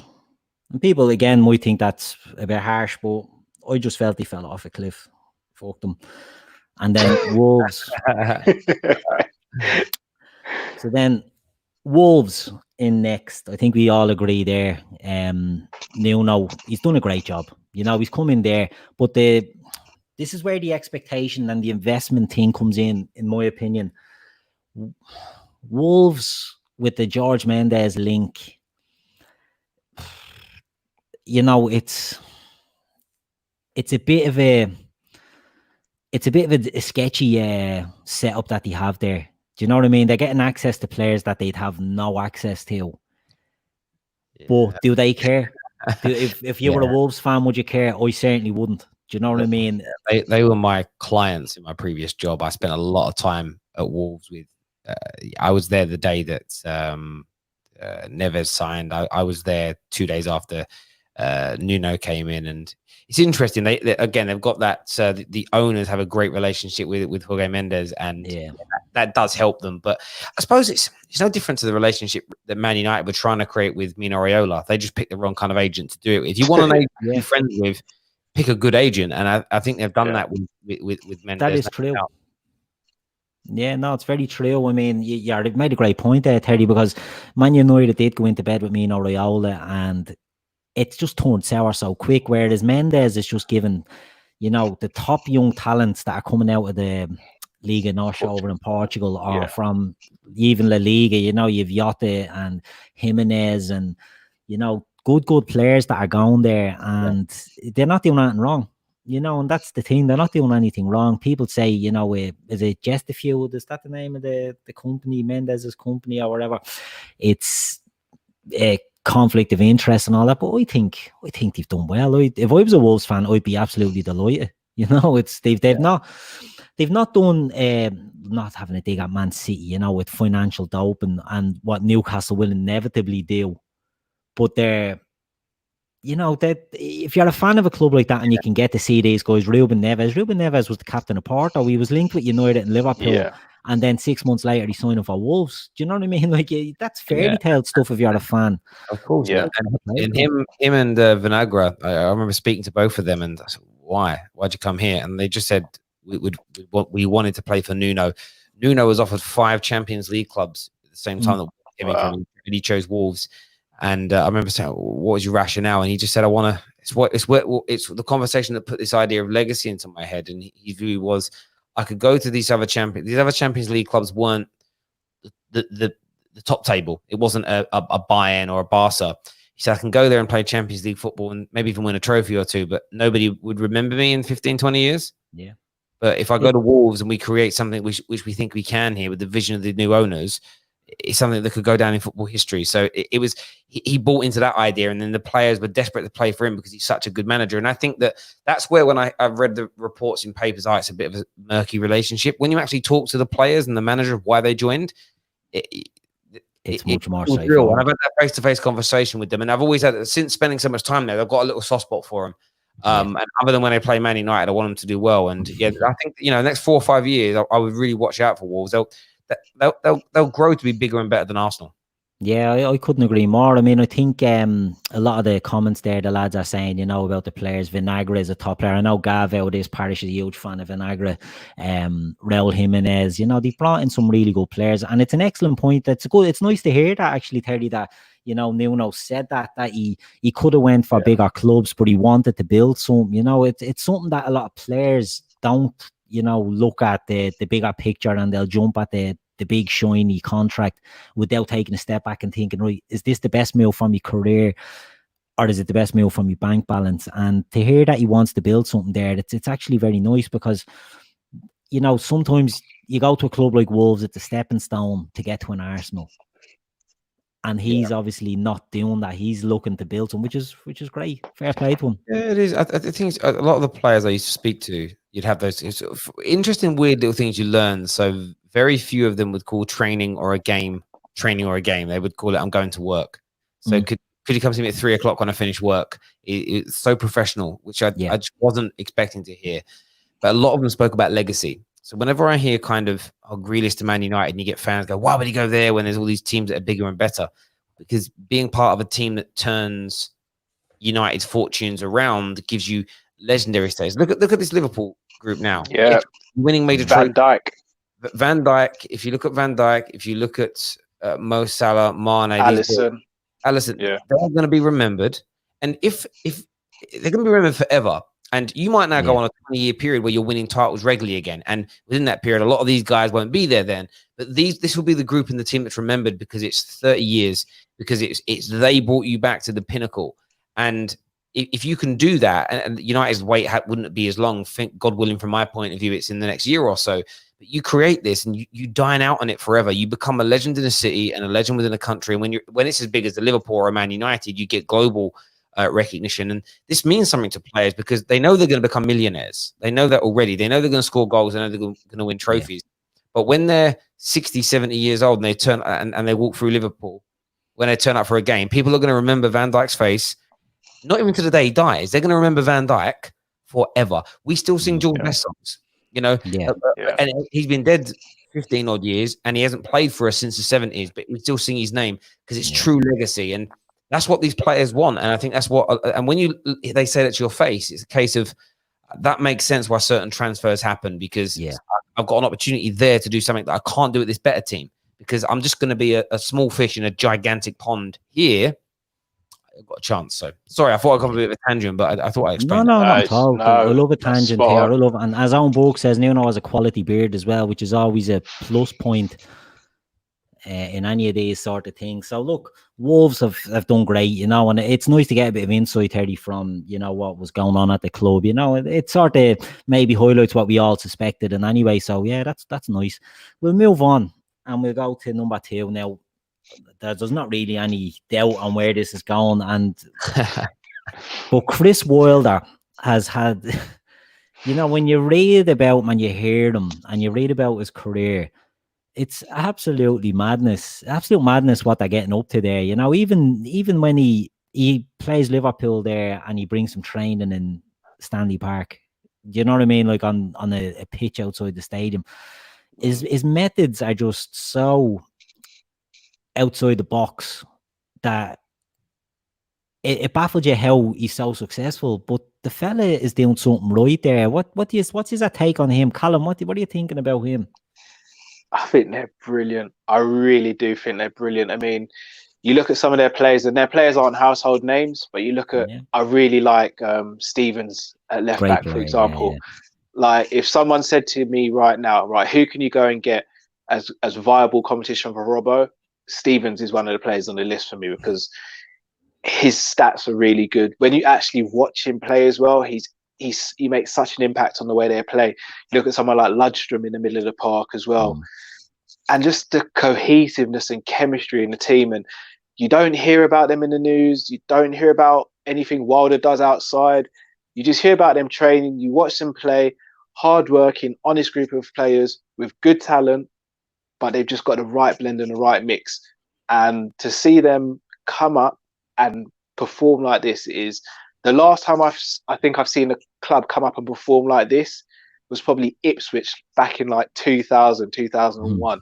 And people, again, might think that's a bit harsh, but I just felt he fell off a cliff. Fuck them. And then Wolves. So then Wolves in next. I think we all agree there. Nuno, he's done a great job. You know, he's come in there, but this is where the expectation and the investment thing comes in my opinion. Wolves with the George Mendes link, you know, it's a bit of a sketchy setup that they have there. Do you know what I mean? They're getting access to players that they'd have no access to. Yeah. But do they care? If you were a Wolves fan, would you care? I certainly wouldn't. Do you know what I mean? They were my clients in my previous job. I spent a lot of time at Wolves with. I was there the day that Neves signed. I was there 2 days after Nuno came in, and it's interesting. They've got that. The owners have a great relationship with Jorge Mendes, and that does help them. But I suppose it's no different to the relationship that Man United were trying to create with Mino Raiola. They just picked the wrong kind of agent to do it. If you want an agent to be friendly with, pick a good agent, and I think they've done that with Mendes. That is true. Yeah, no, it's very true. I mean, you've made a great point there, Terry, because Man United did go into bed with Mino Raiola, and it's just turned sour so quick, whereas Mendes is just given, you know, the top young talents that are coming out of the Liga Norte over in Portugal or from even La Liga, you know, you've Jota and Jimenez and, you know, good players that are going there, and they're not doing anything wrong. You know, and that's the thing. They're not doing anything wrong. People say, you know, is it Gestafuel? Is that the name of the company, Mendes's company or whatever? It's a conflict of interest and all that. But I think they've done well. If I was a Wolves fan, I'd be absolutely delighted. You know, they've not done not having a dig at Man City, you know, with financial dope and what Newcastle will inevitably do. But they're, you know, that if you're a fan of a club like that and you can get to see these guys, Ruben Neves was the captain of Porto. He was linked with United and Liverpool, and then 6 months later he signed up for Wolves. Do you know what I mean? Like, that's fairy tale stuff if you're a fan. Of course, and him and Vinagre, I remember speaking to both of them, and I said, why'd you come here? And they just said we wanted to play for Nuno. Nuno was offered 5 Champions League clubs at the same time that we came in, and he chose Wolves. And I remember saying, "What was your rationale?" And he just said, "I want to." It's the conversation that put this idea of legacy into my head. And his view was, I could go to these other Champions League clubs weren't the top table. It wasn't a Bayern or a Barca. He said, I can go there and play Champions League football and maybe even win a trophy or two, but nobody would remember me in 15, 20 years. Yeah. But if I go to Wolves and we create something which we think we can here with the vision of the new owners, it's something that could go down in football history. So it was, he bought into that idea, and then the players were desperate to play for him because he's such a good manager. And I think that's where, when I've read the reports in papers, it's a bit of a murky relationship. When you actually talk to the players and the manager of why they joined, it's much more real. And I've had that face-to-face conversation with them, and I've always had, since spending so much time there, I've got a little soft spot for them. And other than when they play Man United, I want them to do well. And I think, the next 4 or 5 years, I would really watch out for Wolves. They'll grow to be bigger and better than Arsenal. Yeah, I couldn't agree more. I mean, I think a lot of the comments there, the lads are saying, about the players. Vinagre is a top player. I know Gav out of this parish is a huge fan of Vinagre. Raul Jimenez, they've brought in some really good players, and it's an excellent point. It's nice to hear that, actually, Terry, that Nuno said that he could have went for bigger clubs, but he wanted to build some. It's something that a lot of players don't. Look at the bigger picture, and they'll jump at the big shiny contract without taking a step back and thinking, right, is this the best move for my career, or is it the best move for my bank balance? And to hear that he wants to build something there, it's actually very nice, because sometimes you go to a club like Wolves, it's a stepping stone to get to an Arsenal. And he's obviously not doing that. He's looking to build some, which is great. Fair play to him. Yeah, it is. I think a lot of the players I used to speak to, you'd have those interesting, weird little things you learn. So very few of them would call training or a game. They would call it, I'm going to work. So could you come to me at 3:00 when I finish work? It's so professional, which I just wasn't expecting to hear. But a lot of them spoke about legacy. So whenever I hear kind of Grealish to Man United, and you get fans go, why would he go there when there's all these teams that are bigger and better? Because being part of a team that turns United's fortunes around gives you legendary status. Look at this Liverpool group now. Yeah. winning major Van Dijk. Van Dijk. If you look at Van Dijk, if you look at Mo Salah, Mane, Alisson, they're going to be remembered. And if they're going to be remembered forever. And you might now go on a 20-year period where you're winning titles regularly again. And within that period, a lot of these guys won't be there then. But this will be the group in the team that's remembered because it's 30 years, because it's they brought you back to the pinnacle. And if you can do that, and United's wait wouldn't be as long, God willing, from my point of view, it's in the next year or so. But you create this and you dine out on it forever. You become a legend in a city and a legend within a country. And when it's as big as the Liverpool or Man United, you get global recognition. And this means something to players because they know they're going to become millionaires. They know that already. They know they're going to score goals. They know they're going to win trophies. But when they're 60, 70 years old and they turn and they walk through Liverpool, when they turn up for a game, people are going to remember Van Dijk's face, not even to the day he dies. They're going to remember Van Dijk forever. We still sing George Best songs, and he's been dead 15 odd years and he hasn't played for us since the 70s, but we still sing his name because it's true legacy. And that's what these players want. And I think that's what, and when they say that to your face, it's a case of that makes sense why certain transfers happen because I've got an opportunity there to do something that I can't do at this better team because I'm just going to be a small fish in a gigantic pond here. I've got a chance. So sorry, I thought I'd come a bit of a tangent, but I thought I explained. No, not at all. I love a tangent here. I love, and as Owen Burke says, Nuno has a quality beard as well, which is always a plus point in any of these sort of things. So look, Wolves have done great, and it's nice to get a bit of insight, Terry, from what was going on at the club. It sort of maybe highlights what we all suspected. And anyway, so yeah, that's nice. We'll move on and we'll go to number 2 now. There's not really any doubt on where this is going, but Chris Wilder has had, when you read about him and you hear him and you read about his career, it's absolute madness what they're getting up to there. Even when he plays Liverpool there and he brings some training in Stanley Park, you know what I mean? Like on a pitch outside the stadium, his methods are just so outside the box that it baffles you how he's so successful. But the fella is doing something right there. What's his take on him, Callum? What are you thinking about him? I think they're brilliant. I really do think they're brilliant. I mean, you look at some of their players, and their players aren't household names, but you look at, I really like Stevens at left back, for example. Like, if someone said to me right now, who can you go and get as viable competition for Robbo? Stevens is one of the players on the list for me because his stats are really good. When you actually watch him play as well, he makes such an impact on the way they play. You look at someone like Ludstrom in the middle of the park as well. And just the cohesiveness and chemistry in the team. And you don't hear about them in the news. You don't hear about anything Wilder does outside. You just hear about them training. You watch them play, hard-working, honest group of players with good talent, but they've just got the right blend and the right mix. And to see them come up and perform like this is the last time I think I've seen a club come up and perform like this was probably Ipswich back in like 2000, 2001.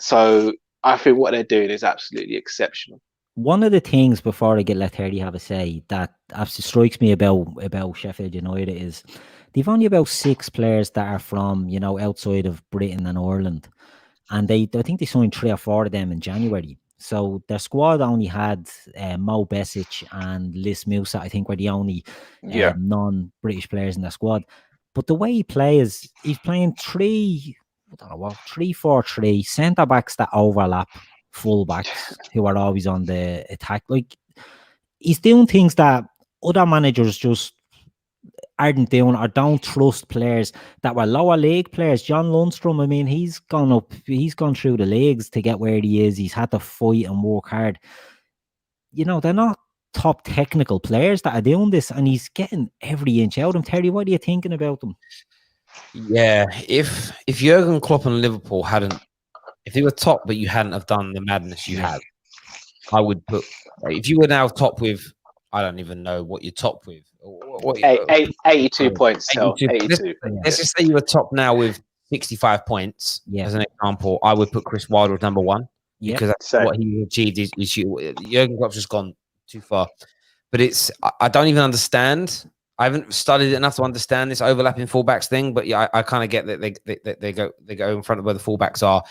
So I think what they're doing is absolutely exceptional. One of the things, before I let Terry have a say, that absolutely strikes me about Sheffield United is they've only about 6 players that are from, outside of Britain and Ireland. And I think they signed 3 or 4 of them in January. So their squad only had Mo Besic and Lis Musa, I think, were the only non-British players in their squad. But the way he plays, he's playing 3-4-3, centre-backs that overlap full-backs who are always on the attack. Like, he's doing things that other managers just aren't doing or don't trust players that were lower league players. John Lundstrom, I mean, he's gone through the leagues to get where he is. He's had to fight and work hard. They're not top technical players that are doing this, and he's getting every inch out of them. Terry, what are you thinking about them? Yeah, if Jurgen Klopp and Liverpool if they were top but you hadn't have done the madness you have, I would put, if you were now top with, I don't even know what you're top with. 82 points. 82. Let's just say you were top now with 65 points. As an example, I would put Chris Wilder as number 1 because that's what he achieved. Jurgen Klopp's just gone too far. But I don't even understand. I haven't studied it enough to understand this overlapping fullbacks thing, but yeah, I kind of get that they go in front of where the fullbacks are.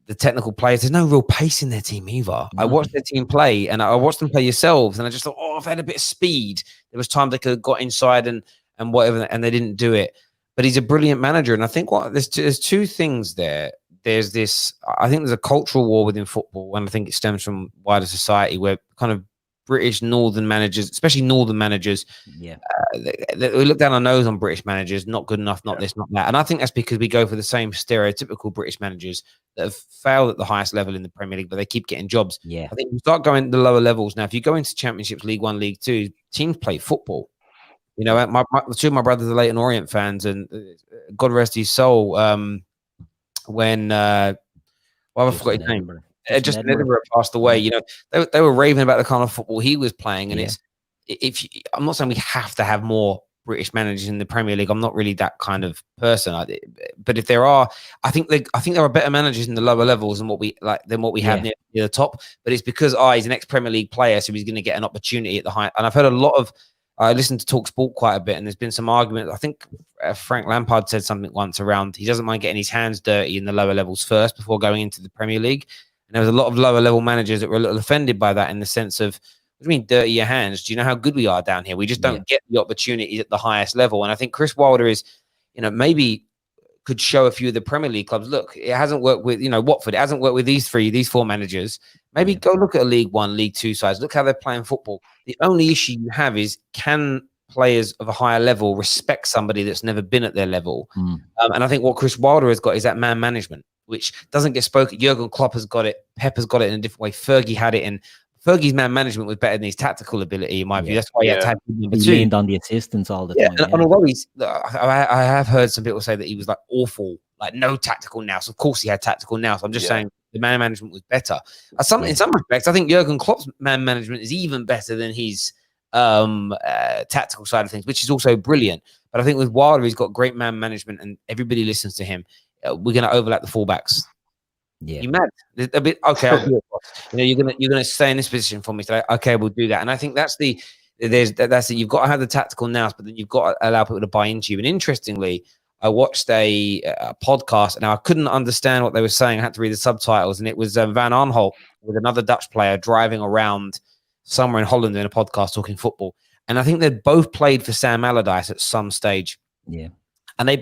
The technical players, there's no real pace in their team either. No. I watched their team play, and I watched them play yourselves, and I just thought, if they had a bit of speed, there was times they could have got inside and whatever, and they didn't do it. But he's a brilliant manager, and I think there's two things there. There's this, I think there's a cultural war within football, and I think it stems from wider society where kind of British northern managers, especially northern managers, they look down our nose on British managers, not good enough, not this, not that. And I think that's because we go for the same stereotypical British managers that have failed at the highest level in the Premier League, but they keep getting jobs. I think you start going to the lower levels now. If you go into Championships, League One, League Two, teams play football. You know, two of my brothers are Leyton Orient fans, and God rest his soul. When I forgot his name. Just Edinburgh passed away. You know, they were raving about the kind of football he was playing, and I'm not saying we have to have more British managers in the Premier League. I'm not really that kind of person. But if there are, I think there are better managers in the lower levels than what we have near the top. But it's because he's an ex-Premier League player, so he's going to get an opportunity at the high. And I've heard a lot of. I listened to Talk Sport quite a bit, and there's been some argument. I think Frank Lampard said something once around he doesn't mind getting his hands dirty in the lower levels first before going into the Premier League. And there was a lot of lower level managers that were a little offended by that in the sense of, what do you mean dirty your hands? Do you know how good we are down here? We just don't get the opportunities at the highest level. And I think Chris Wilder is, maybe could show a few of the Premier League clubs. Look, it hasn't worked with, Watford. It hasn't worked with these four managers. Maybe go look at a League One, League Two sides. Look how they're playing football. The only issue you have is, can players of a higher level respect somebody that's never been at their level? And I think what Chris Wilder has got is that man management, which doesn't get spoken. Jurgen Klopp has got it. Pep has got it in a different way. Fergie had it in. Fergie's man management was better than his tactical ability, in my view. That's why he had he leaned on the assistants all the time. And although I have heard some people say that he was like awful, like no tactical nous. Of course, he had tactical nous. I'm just saying the man management was better. In some respects, I think Jurgen Klopp's man management is even better than his tactical side of things, which is also brilliant. But I think with Wilder, he's got great man management, and everybody listens to him. We're going to overlap the fullbacks. You mad? A bit okay. I'll do it. You're gonna stay in this position for me today. Okay, we'll do that. And I think that's it. You've got to have the tactical nous, but then you've got to allow people to buy into you. And interestingly, I watched a podcast. Now I couldn't understand what they were saying. I had to read the subtitles, and it was Van Aanholt with another Dutch player driving around somewhere in Holland in a podcast talking football. And I think they'd both played for Sam Allardyce at some stage. And they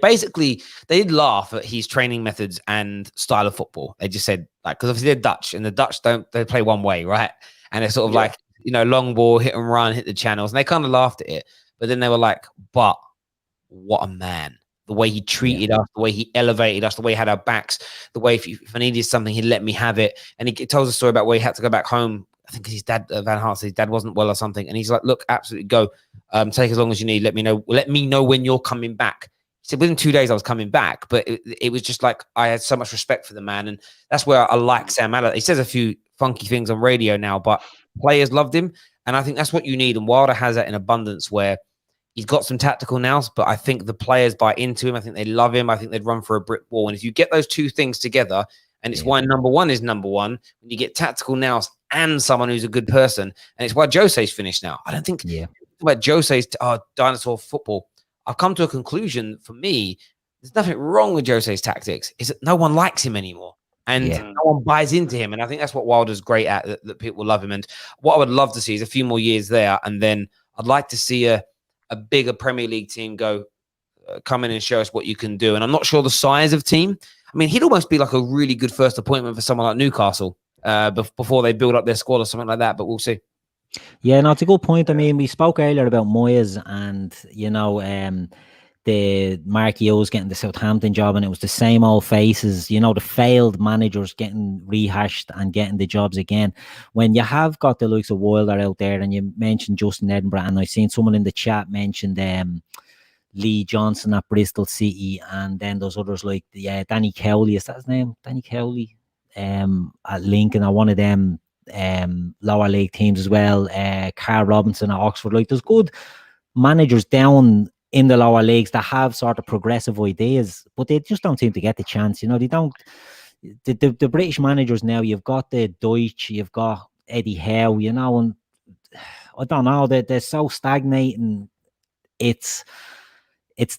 did laugh at his training methods and style of football. They just said, like, because obviously they're Dutch, and the Dutch they play one way, right? And it's sort of like, long ball, hit and run, hit the channels. And they kind of laughed at it. But then they were like, but what a man. The way he treated us, the way he elevated us, the way he had our backs, the way if I needed something, he'd let me have it. And he tells a story about where he had to go back home. I think his dad, Van Hart, his dad wasn't well or something. And he's like, look, absolutely go. Take as long as you need. Let me know when you're coming back. He said within 2 days I was coming back, but it was just like I had so much respect for the man, and that's where I like Sam Allardyce. He says a few funky things on radio now, but players loved him, and I think that's what you need. And Wilder has that in abundance, where he's got some tactical nous, but I think the players buy into him. I think they love him. I think they'd run for a brick wall. And if you get those two things together, and it's why number one is number one, when you get tactical nous and someone who's a good person, and it's why Jose's finished now. I don't think about Jose's dinosaur football. I've come to a conclusion. For me, there's nothing wrong with Jose's tactics. Is that no one likes him anymore, and no one buys into him. And I think that's what Wilder's great at, that people love him. And what I would love to see is a few more years there, and then I'd like to see a bigger Premier League team go come in and show us what you can do. And I'm not sure the size of team. I mean, he'd almost be like a really good first appointment for someone like Newcastle before they build up their squad or something like that. But we'll see. Yeah, no, it's a good point. I mean, we spoke earlier about Moyes and, the Mark Hughes getting the Southampton job, and it was the same old faces, the failed managers getting rehashed and getting the jobs again. When you have got the likes of Wilder out there, and you mentioned Justin Edinburgh, and I've seen someone in the chat mentioned Lee Johnson at Bristol City, and then those others like Danny Cowley, is that his name? Danny Cowley at Lincoln, or one of them lower league teams as well. Carl Robinson at Oxford. Like, there's good managers down in the lower leagues that have sort of progressive ideas, but they just don't seem to get the chance. They don't. The British managers now, you've got the Deutsch, you've got Eddie Howe, and I don't know, they're so stagnating it's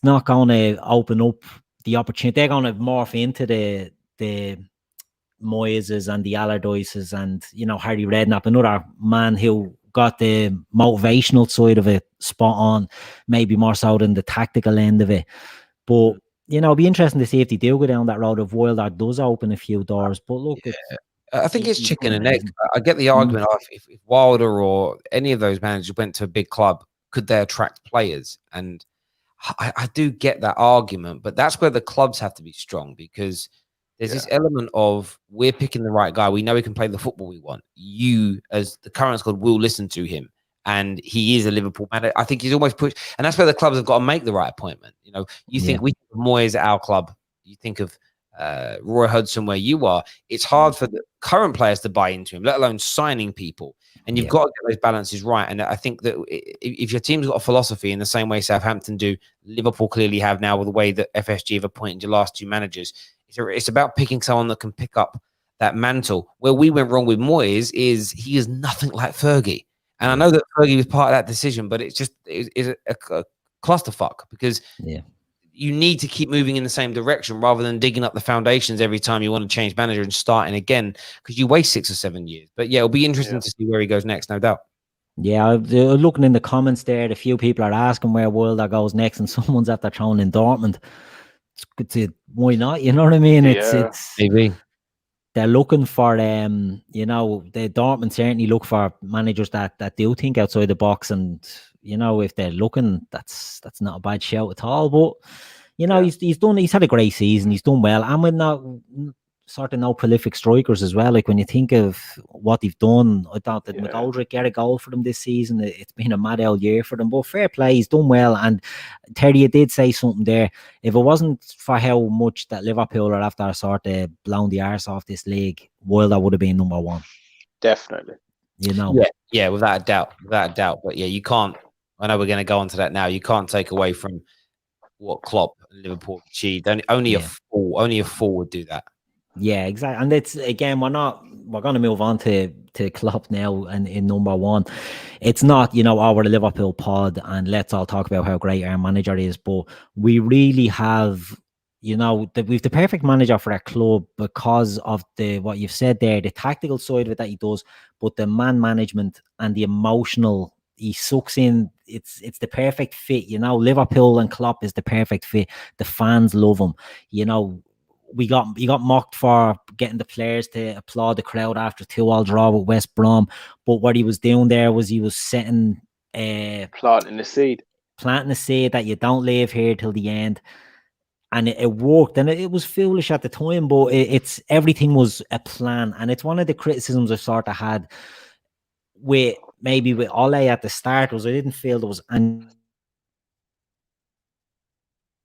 not going to open up the opportunity. They're going to morph into the Moyeses and the Allardyces and, Harry Redknapp, another man who got the motivational side of it spot on, maybe more so than the tactical end of it. But, it'll be interesting to see if they do go down that road of Wilder does open a few doors. But look, I think it's chicken and egg. I get the argument of if Wilder or any of those managers went to a big club, could they attract players? And I do get that argument, but that's where the clubs have to be strong, because there's this element of we're picking the right guy. We know he can play the football we want. You, as the current squad, will listen to him. And he is a Liverpool manager. I think he's almost pushed. And that's where the clubs have got to make the right appointment. You think we think of Moyes at our club. You think of Roy Hodgson where you are. It's hard for the current players to buy into him, let alone signing people. And you've got to get those balances right. And I think that if your team's got a philosophy in the same way Southampton do, Liverpool clearly have now with the way that FSG have appointed your last two managers, it's about picking someone that can pick up that mantle. Where we went wrong with Moyes is he is nothing like Fergie. And I know that Fergie was part of that decision, but it's a clusterfuck, because you need to keep moving in the same direction rather than digging up the foundations every time you want to change manager and starting again, because you waste 6 or 7 years. But it'll be interesting to see where he goes next, no doubt. Yeah, looking in the comments there, a few people are asking where Wilder goes next, and someone's after throwing in Dortmund. It's good to, why not? You know what I mean? It's maybe. They're looking for, the Dortmund certainly look for managers that do think outside the box, and if they're looking, that's not a bad shout at all. But he's had a great season, he's done well, and with no prolific strikers as well. Like when you think of what they've done, I thought that McGoldrick get a goal for them this season. It's been a mad old year for them, but fair play, he's done well. And Terry, you did say something there. If it wasn't for how much that Liverpool are after sort of blown the arse off this league, Wilder would have been number one. Definitely. Yeah, without a doubt. But you can't. I know we're going to go on to that now. You can't take away from what Klopp and Liverpool achieved. Only a fool would do that. Yeah, exactly. And it's, again, we're going to move on to Klopp now and in number one. It's not, we're the Liverpool pod and let's all talk about how great our manager is, but we really have, we've the perfect manager for our club because of what you've said there, the tactical side of it that he does, but the man management and the emotional, he sucks in. It's the perfect fit, Liverpool and Klopp is the perfect fit. The fans love him, he got mocked for getting the players to applaud the crowd after 2-2 draw with West Brom. But what he was doing there was he was setting planting the seed that you don't leave here till the end. And it worked, and it was foolish at the time, but it's everything was a plan. And it's one of the criticisms I sort of had with Ole at the start was I didn't feel there was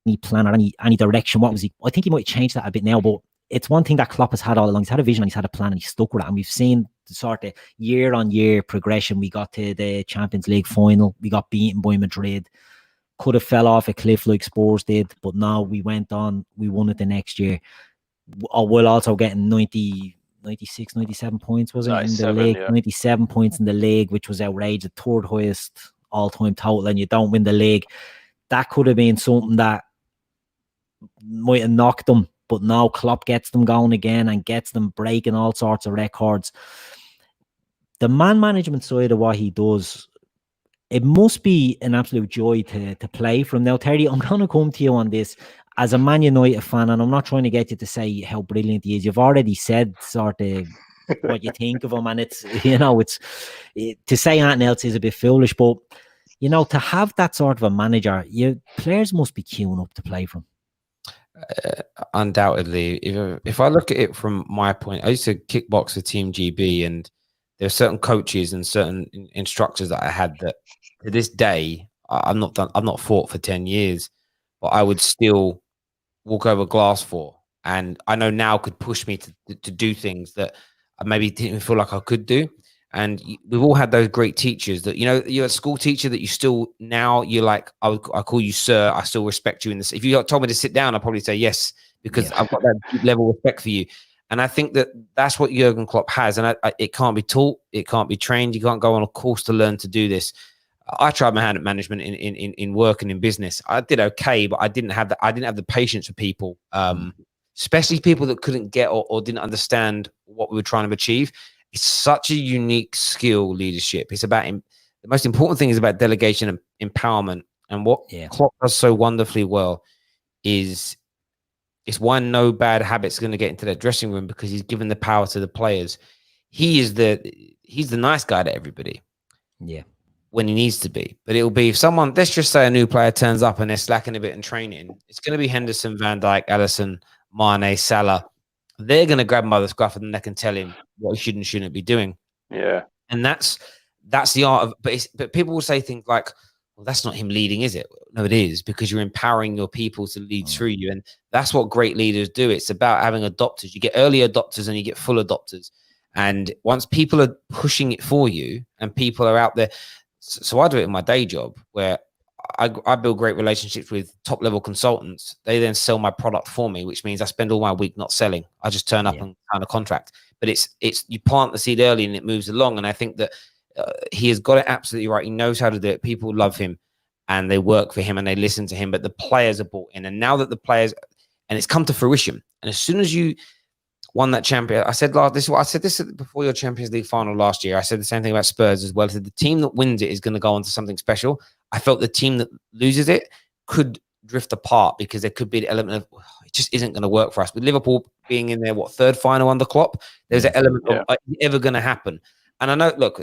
any plan or any direction. What was he? I think he might change that a bit now, but it's one thing that Klopp has had all along. He's had a vision and he's had a plan and he's stuck with it. And we've seen the sort of year-on-year progression. We got to the Champions League final. We got beaten by Madrid. Could have fell off a cliff like Spurs did, but now we went on. We won it the next year. While also getting 96, 97 points, was it, in the league? Yeah. 97 points in the league, which was outrageous. The third highest all-time total, and you don't win the league. That could have been something that might have knocked them, but now Klopp gets them going again and gets them breaking all sorts of records. The man management side of what he does, it must be an absolute joy to play from. Now, Terry, I'm going to come to you on this as a Man United fan, and I'm not trying to get you to say how brilliant he is. You've already said sort of what you think of him, and it's to say anything else is a bit foolish, but to have that sort of a manager, players must be queuing up to play from. Undoubtedly, if I look at it from my point, I used to kickbox for Team GB, and there are certain coaches and certain instructors that I had that to this day I've not fought for 10 years, but I would still walk over glass for, and I know now could push me to do things that I maybe didn't feel like I could do. And we've all had those great teachers that, you're a school teacher that you still, now you're like, I call you sir, I still respect you in this. If you told me to sit down, I'd probably say yes, because I've got that deep level of respect for you. And I think that's what Jurgen Klopp has. And it can't be taught. It can't be trained. You can't go on a course to learn to do this. I tried my hand at management in work and in business. I did okay, but I didn't have the patience for people, especially people that couldn't get or didn't understand what we were trying to achieve. It's such a unique skill, leadership. It's about the most important thing is about delegation and empowerment. And what Klopp does so wonderfully well is it's why no bad habits are going to get into that dressing room, because he's given the power to the players. He's the nice guy to everybody. Yeah. When he needs to be. But it'll be if someone, let's just say a new player turns up and they're slacking a bit in training, it's going to be Henderson, Van Dijk, Alisson, Mane, Salah. They're going to grab him by the scruff of the neck and tell him what he should and shouldn't be doing. Yeah. And that's the art of, but people will say things like, well, that's not him leading, is it? No, it is, because you're empowering your people to lead through you. And that's what great leaders do. It's about having adopters. You get early adopters and you get full adopters. And once people are pushing it for you and people are out there, so I do it in my day job where I build great relationships with top level consultants. They then sell my product for me, which means I spend all my week not selling. I just turn up and sign a contract. But it's you plant the seed early and it moves along. And I think that he has got it absolutely right. He knows how to do it. People love him and they work for him and they listen to him. But the players are bought in. And now that the players, and it's come to fruition. And as soon as you won that champion, I said this before your Champions League final last year. I said the same thing about Spurs as well. I said the team that wins it is going to go on to something special. I felt the team that loses it could drift apart because there could be the element of it just isn't going to work for us. With Liverpool being in their third final under Klopp, there's an element of ever going to happen. And I know, look,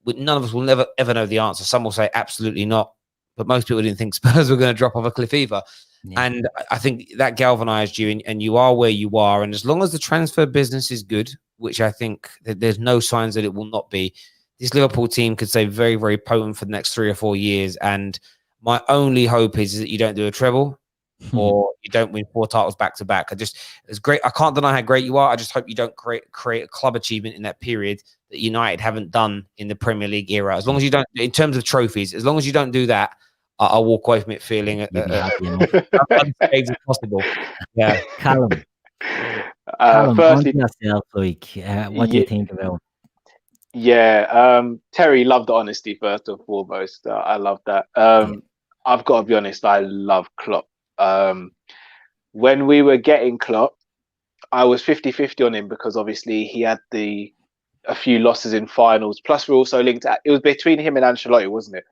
none of us will never ever know the answer. Some will say absolutely not, but most people didn't think Spurs were going to drop off a cliff either. Yeah. And I think that galvanized you, and you are where you are. And as long as the transfer business is good, which I think that there's no signs that it will not be, this Liverpool team could stay very, very potent for the next 3 or 4 years. And my only hope is that you don't do a treble or you don't win 4 titles back to back. It's great. I can't deny how great you are. I just hope you don't create a club achievement in that period that United haven't done in the Premier League era. As long as you don't, in terms of trophies, as long as you don't do that, I'll walk away from it feeling as possible. Yeah, Callum. Firstly, yourself, what do you think about? Yeah, Terry loved the honesty first and foremost. I love that. I've got to be honest. I love Klopp. When we were getting Klopp, I was 50-50 on him because obviously he had a few losses in finals. Plus, we're also linked. It was between him and Ancelotti, wasn't it?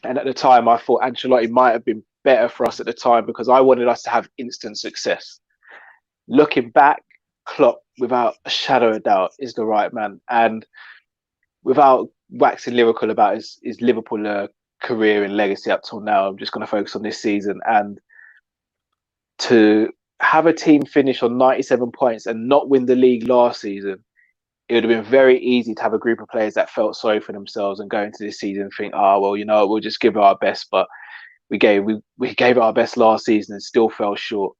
And at the time, I thought Ancelotti might have been better for us at the time because I wanted us to have instant success. Looking back, Klopp, without a shadow of doubt, is the right man. And without waxing lyrical about his Liverpool career and legacy up till now, I'm just going to focus on this season. And to have a team finish on 97 points and not win the league last season, it would have been very easy to have a group of players that felt sorry for themselves and go into this season and think, well, you know, we'll just give it our best. But we gave it our best last season and still fell short.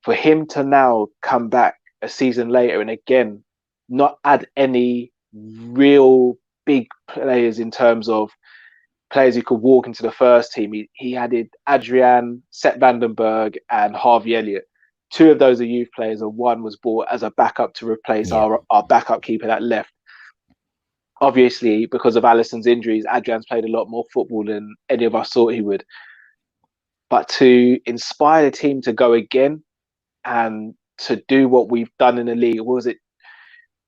For him to now come back a season later and again not add any real big players in terms of players who could walk into the first team. He added Adrian, Sepp Vandenberg and Harvey Elliott. 2 of those are youth players, and 1 was bought as a backup to replace our backup keeper that left. Obviously, because of Alisson's injuries, Adrian's played a lot more football than any of us thought he would. But to inspire the team to go again and to do what we've done in the league, what was it,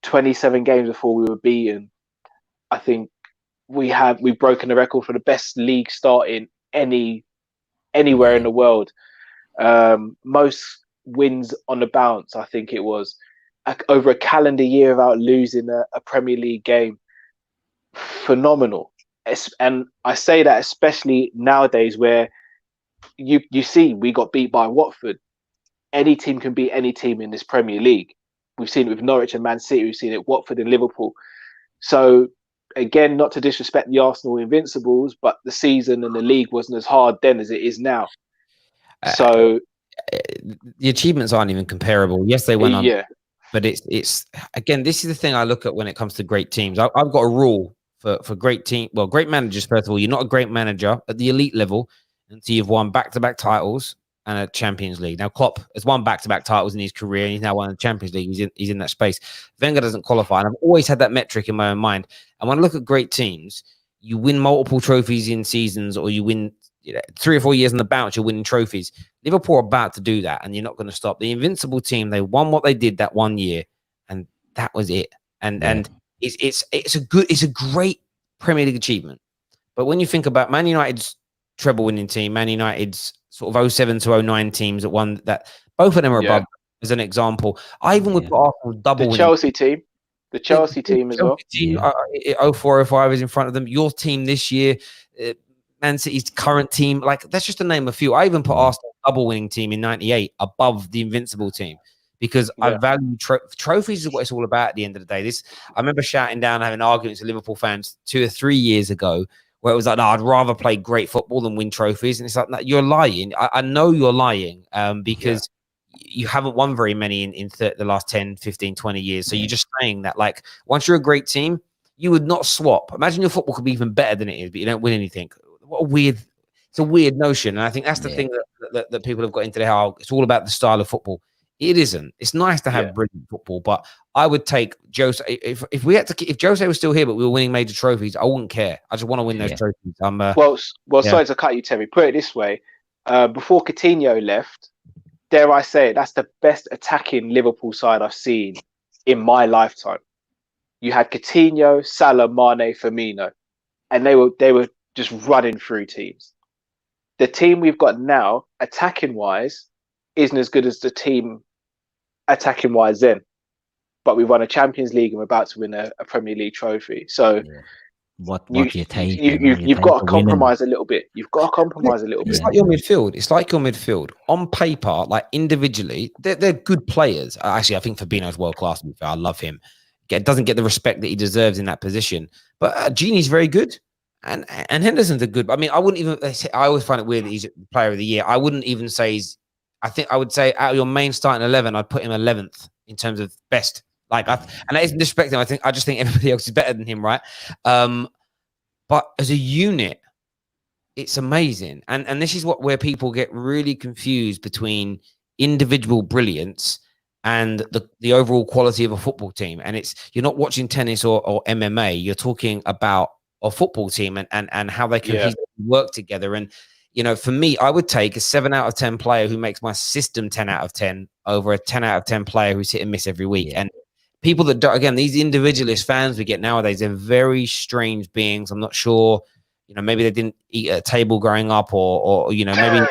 27 games before we were beaten? I think we've broken the record for the best league start in anywhere in the world. Most wins on the bounce, I think it was over a calendar year without losing a Premier League game. Phenomenal. And I say that especially nowadays where you see we got beat by Watford. Any team can beat any team in this Premier League. We've seen it with Norwich and Man City. We've seen it Watford and Liverpool. So again, not to disrespect the Arsenal Invincibles, but the season and the league wasn't as hard then as it is now. So the achievements aren't even comparable. Yes, they went on, but it's again, this is the thing I look at when it comes to great teams. I've got a rule for great team. Well, great managers. First of all, you're not a great manager at the elite level until you've won back-to-back titles and a Champions League. Now, Klopp has won back-to-back titles in his career, and he's now won the Champions League. He's in that space. Wenger doesn't qualify, and I've always had that metric in my own mind. And when I look at great teams, you win multiple trophies in seasons, or you win 3 or 4 years on the bounce, you're winning trophies. Liverpool are about to do that, and you're not going to stop. The invincible team, they won what they did that 1 year, and that was it. And it's a great Premier League achievement. But when you think about Man United's treble winning team, Man United's sort of 07 to 09 teams that won that, both of them are above as an example. I even would put Arsenal double the Chelsea team. The Chelsea team as well. Team, 04-05 is in front of them. Your team this year, Man City's current team, like that's just to name a few. I even put Arsenal double winning team in 98 above the invincible team because I value trophies is what it's all about at the end of the day. I remember shouting down, having arguments with Liverpool fans 2 or 3 years ago where it was like, no, I'd rather play great football than win trophies. And it's like, no, you're lying. I know you're lying because you haven't won very many in the last 10, 15, 20 years. So you're just saying that, like, once you're a great team, you would not swap. Imagine your football could be even better than it is, but you don't win anything. It's a weird notion. And I think that's the thing that people have got into their head. It's all about the style of football. It isn't. It's nice to have brilliant football, but I would take Jose. If Jose was still here, but we were winning major trophies, I wouldn't care. I just want to win those trophies. Sorry to cut you, Terry. Put it this way: before Coutinho left, dare I say it, that's the best attacking Liverpool side I've seen in my lifetime. You had Coutinho, Salah, Mane, Firmino, and they were just running through teams. The team we've got now, attacking wise, isn't as good as the team attacking wise then. But we won a Champions League and we're about to win a Premier League trophy. So what do you take? You've got to compromise a little bit. You've got to compromise a little bit. It's like your midfield. It's like your midfield. On paper, like individually, they're good players. Actually, I think Fabinho's world class. I love him. Doesn't get the respect that he deserves in that position. But Gini's very good. And Henderson's a good. I mean, I wouldn't even. I always find it weird that he's player of the year. I wouldn't even say he's. I think I would say out of your main starting 11, I'd put him 11th in terms of best. Like, and that isn't disrespecting. I just think everybody else is better than him, right? But as a unit, it's amazing. And this is where people get really confused between individual brilliance and the overall quality of a football team. And you're not watching tennis or MMA. You're talking about a football team and how they can work together. And, you know, for me, I would take a 7 out of 10 player who makes my system 10 out of 10 over a 10 out of 10 player who's hit and miss every week. And people that don't, again, these individualist fans we get nowadays, they're very strange beings. I'm not sure, you know, maybe they didn't eat at a table growing up or you know, maybe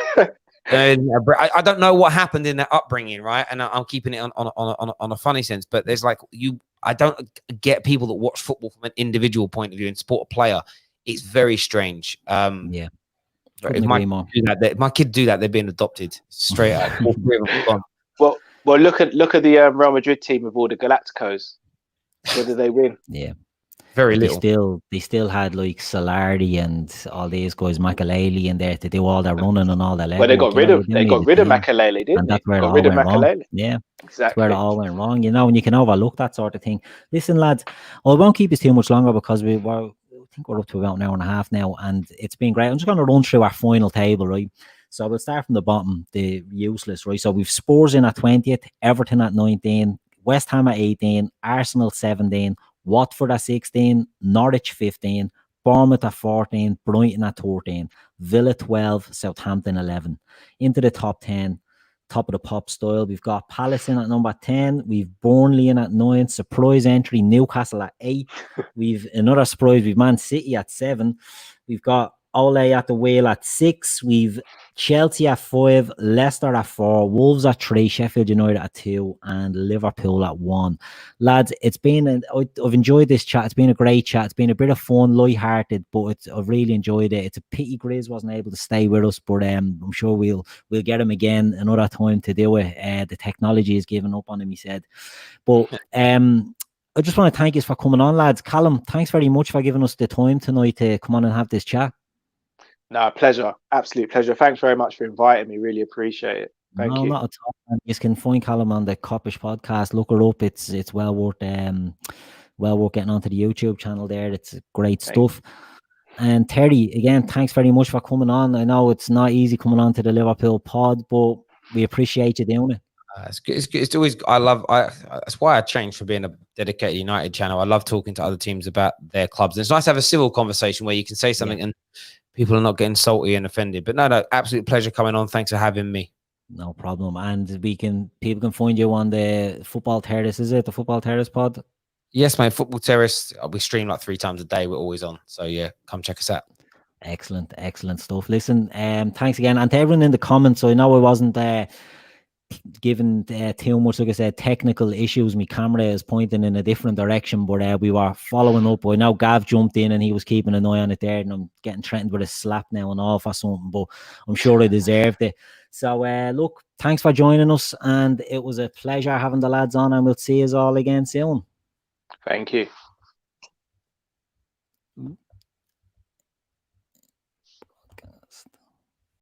I don't know what happened in their upbringing, right? And I'm keeping it on a funny sense, but there's like I don't get people that watch football from an individual point of view and support a player. It's very strange. If my kid do that, they're being adopted straight out. Well, look at the Real Madrid team with all the Galacticos. What did they win? Yeah, very little. They still had like Solardi and all these guys, Makalele in there to do all that running and all that. Well, they got rid of Makalele, didn't and they? That's where got it all rid of went Makalele. wrong. Yeah, exactly. That's where it all went wrong. You know, and you can overlook that sort of thing. Listen, lads, I won't keep us too much longer because I think we're up to about an hour and a half now, and it's been great. I'm just going to run through our final table, right? So we'll start from the bottom, the useless, right? So we've Spurs in at 20th, Everton at 19, West Ham at 18, Arsenal 17, Watford at 16, Norwich 15, Bournemouth at 14, Brighton at 13, Villa 12, Southampton 11. Into the top 10, top of the pop style, we've got Palace in at number 10, we've Burnley in at 9, surprise entry, Newcastle at 8, we've another surprise, we've Man City at 7, we've got Ole at the wheel at 6, we've Chelsea at 5, Leicester at 4, Wolves at 3, Sheffield United at 2, and Liverpool at 1. Lads, I've enjoyed this chat. It's been a great chat. It's been a bit of fun, light-hearted, but I've really enjoyed it. It's a pity Grizz wasn't able to stay with us, but I'm sure we'll get him again another time to do it. The technology is giving up on him, he said. But I just want to thank you for coming on, lads. Callum, thanks very much for giving us the time tonight to come on and have this chat. No, pleasure. Absolute pleasure. Thanks very much for inviting me. Really appreciate it. Thank you. Not at all. You can find Callum on the Kop-ish Podcast. Look her up. It's well worth getting onto the YouTube channel there. It's great stuff. And Terry, again, thanks very much for coming on. I know it's not easy coming on to the Liverpool pod, but we appreciate you doing it. It's good. It's good. It's always. That's why I changed for being a dedicated United channel. I love talking to other teams about their clubs. And it's nice to have a civil conversation where you can say something and people are not getting salty and offended. But no, absolute pleasure coming on. Thanks for having me. No problem. And people can find you on the Football Terrace. Is it the Football Terrace pod? Yes, mate. Football Terrace. We stream like 3 times a day. We're always on. So yeah, come check us out. Excellent stuff. Listen, thanks again, and to everyone in the comments. So I know I wasn't given too much, like I said, technical issues. My camera is pointing in a different direction, but we were following up. I know Gav jumped in and he was keeping an eye on it there, and I'm getting threatened with a slap now and off or something, but I'm sure I deserved it. So look, thanks for joining us, and it was a pleasure having the lads on, and we'll see you all again soon. Thank you.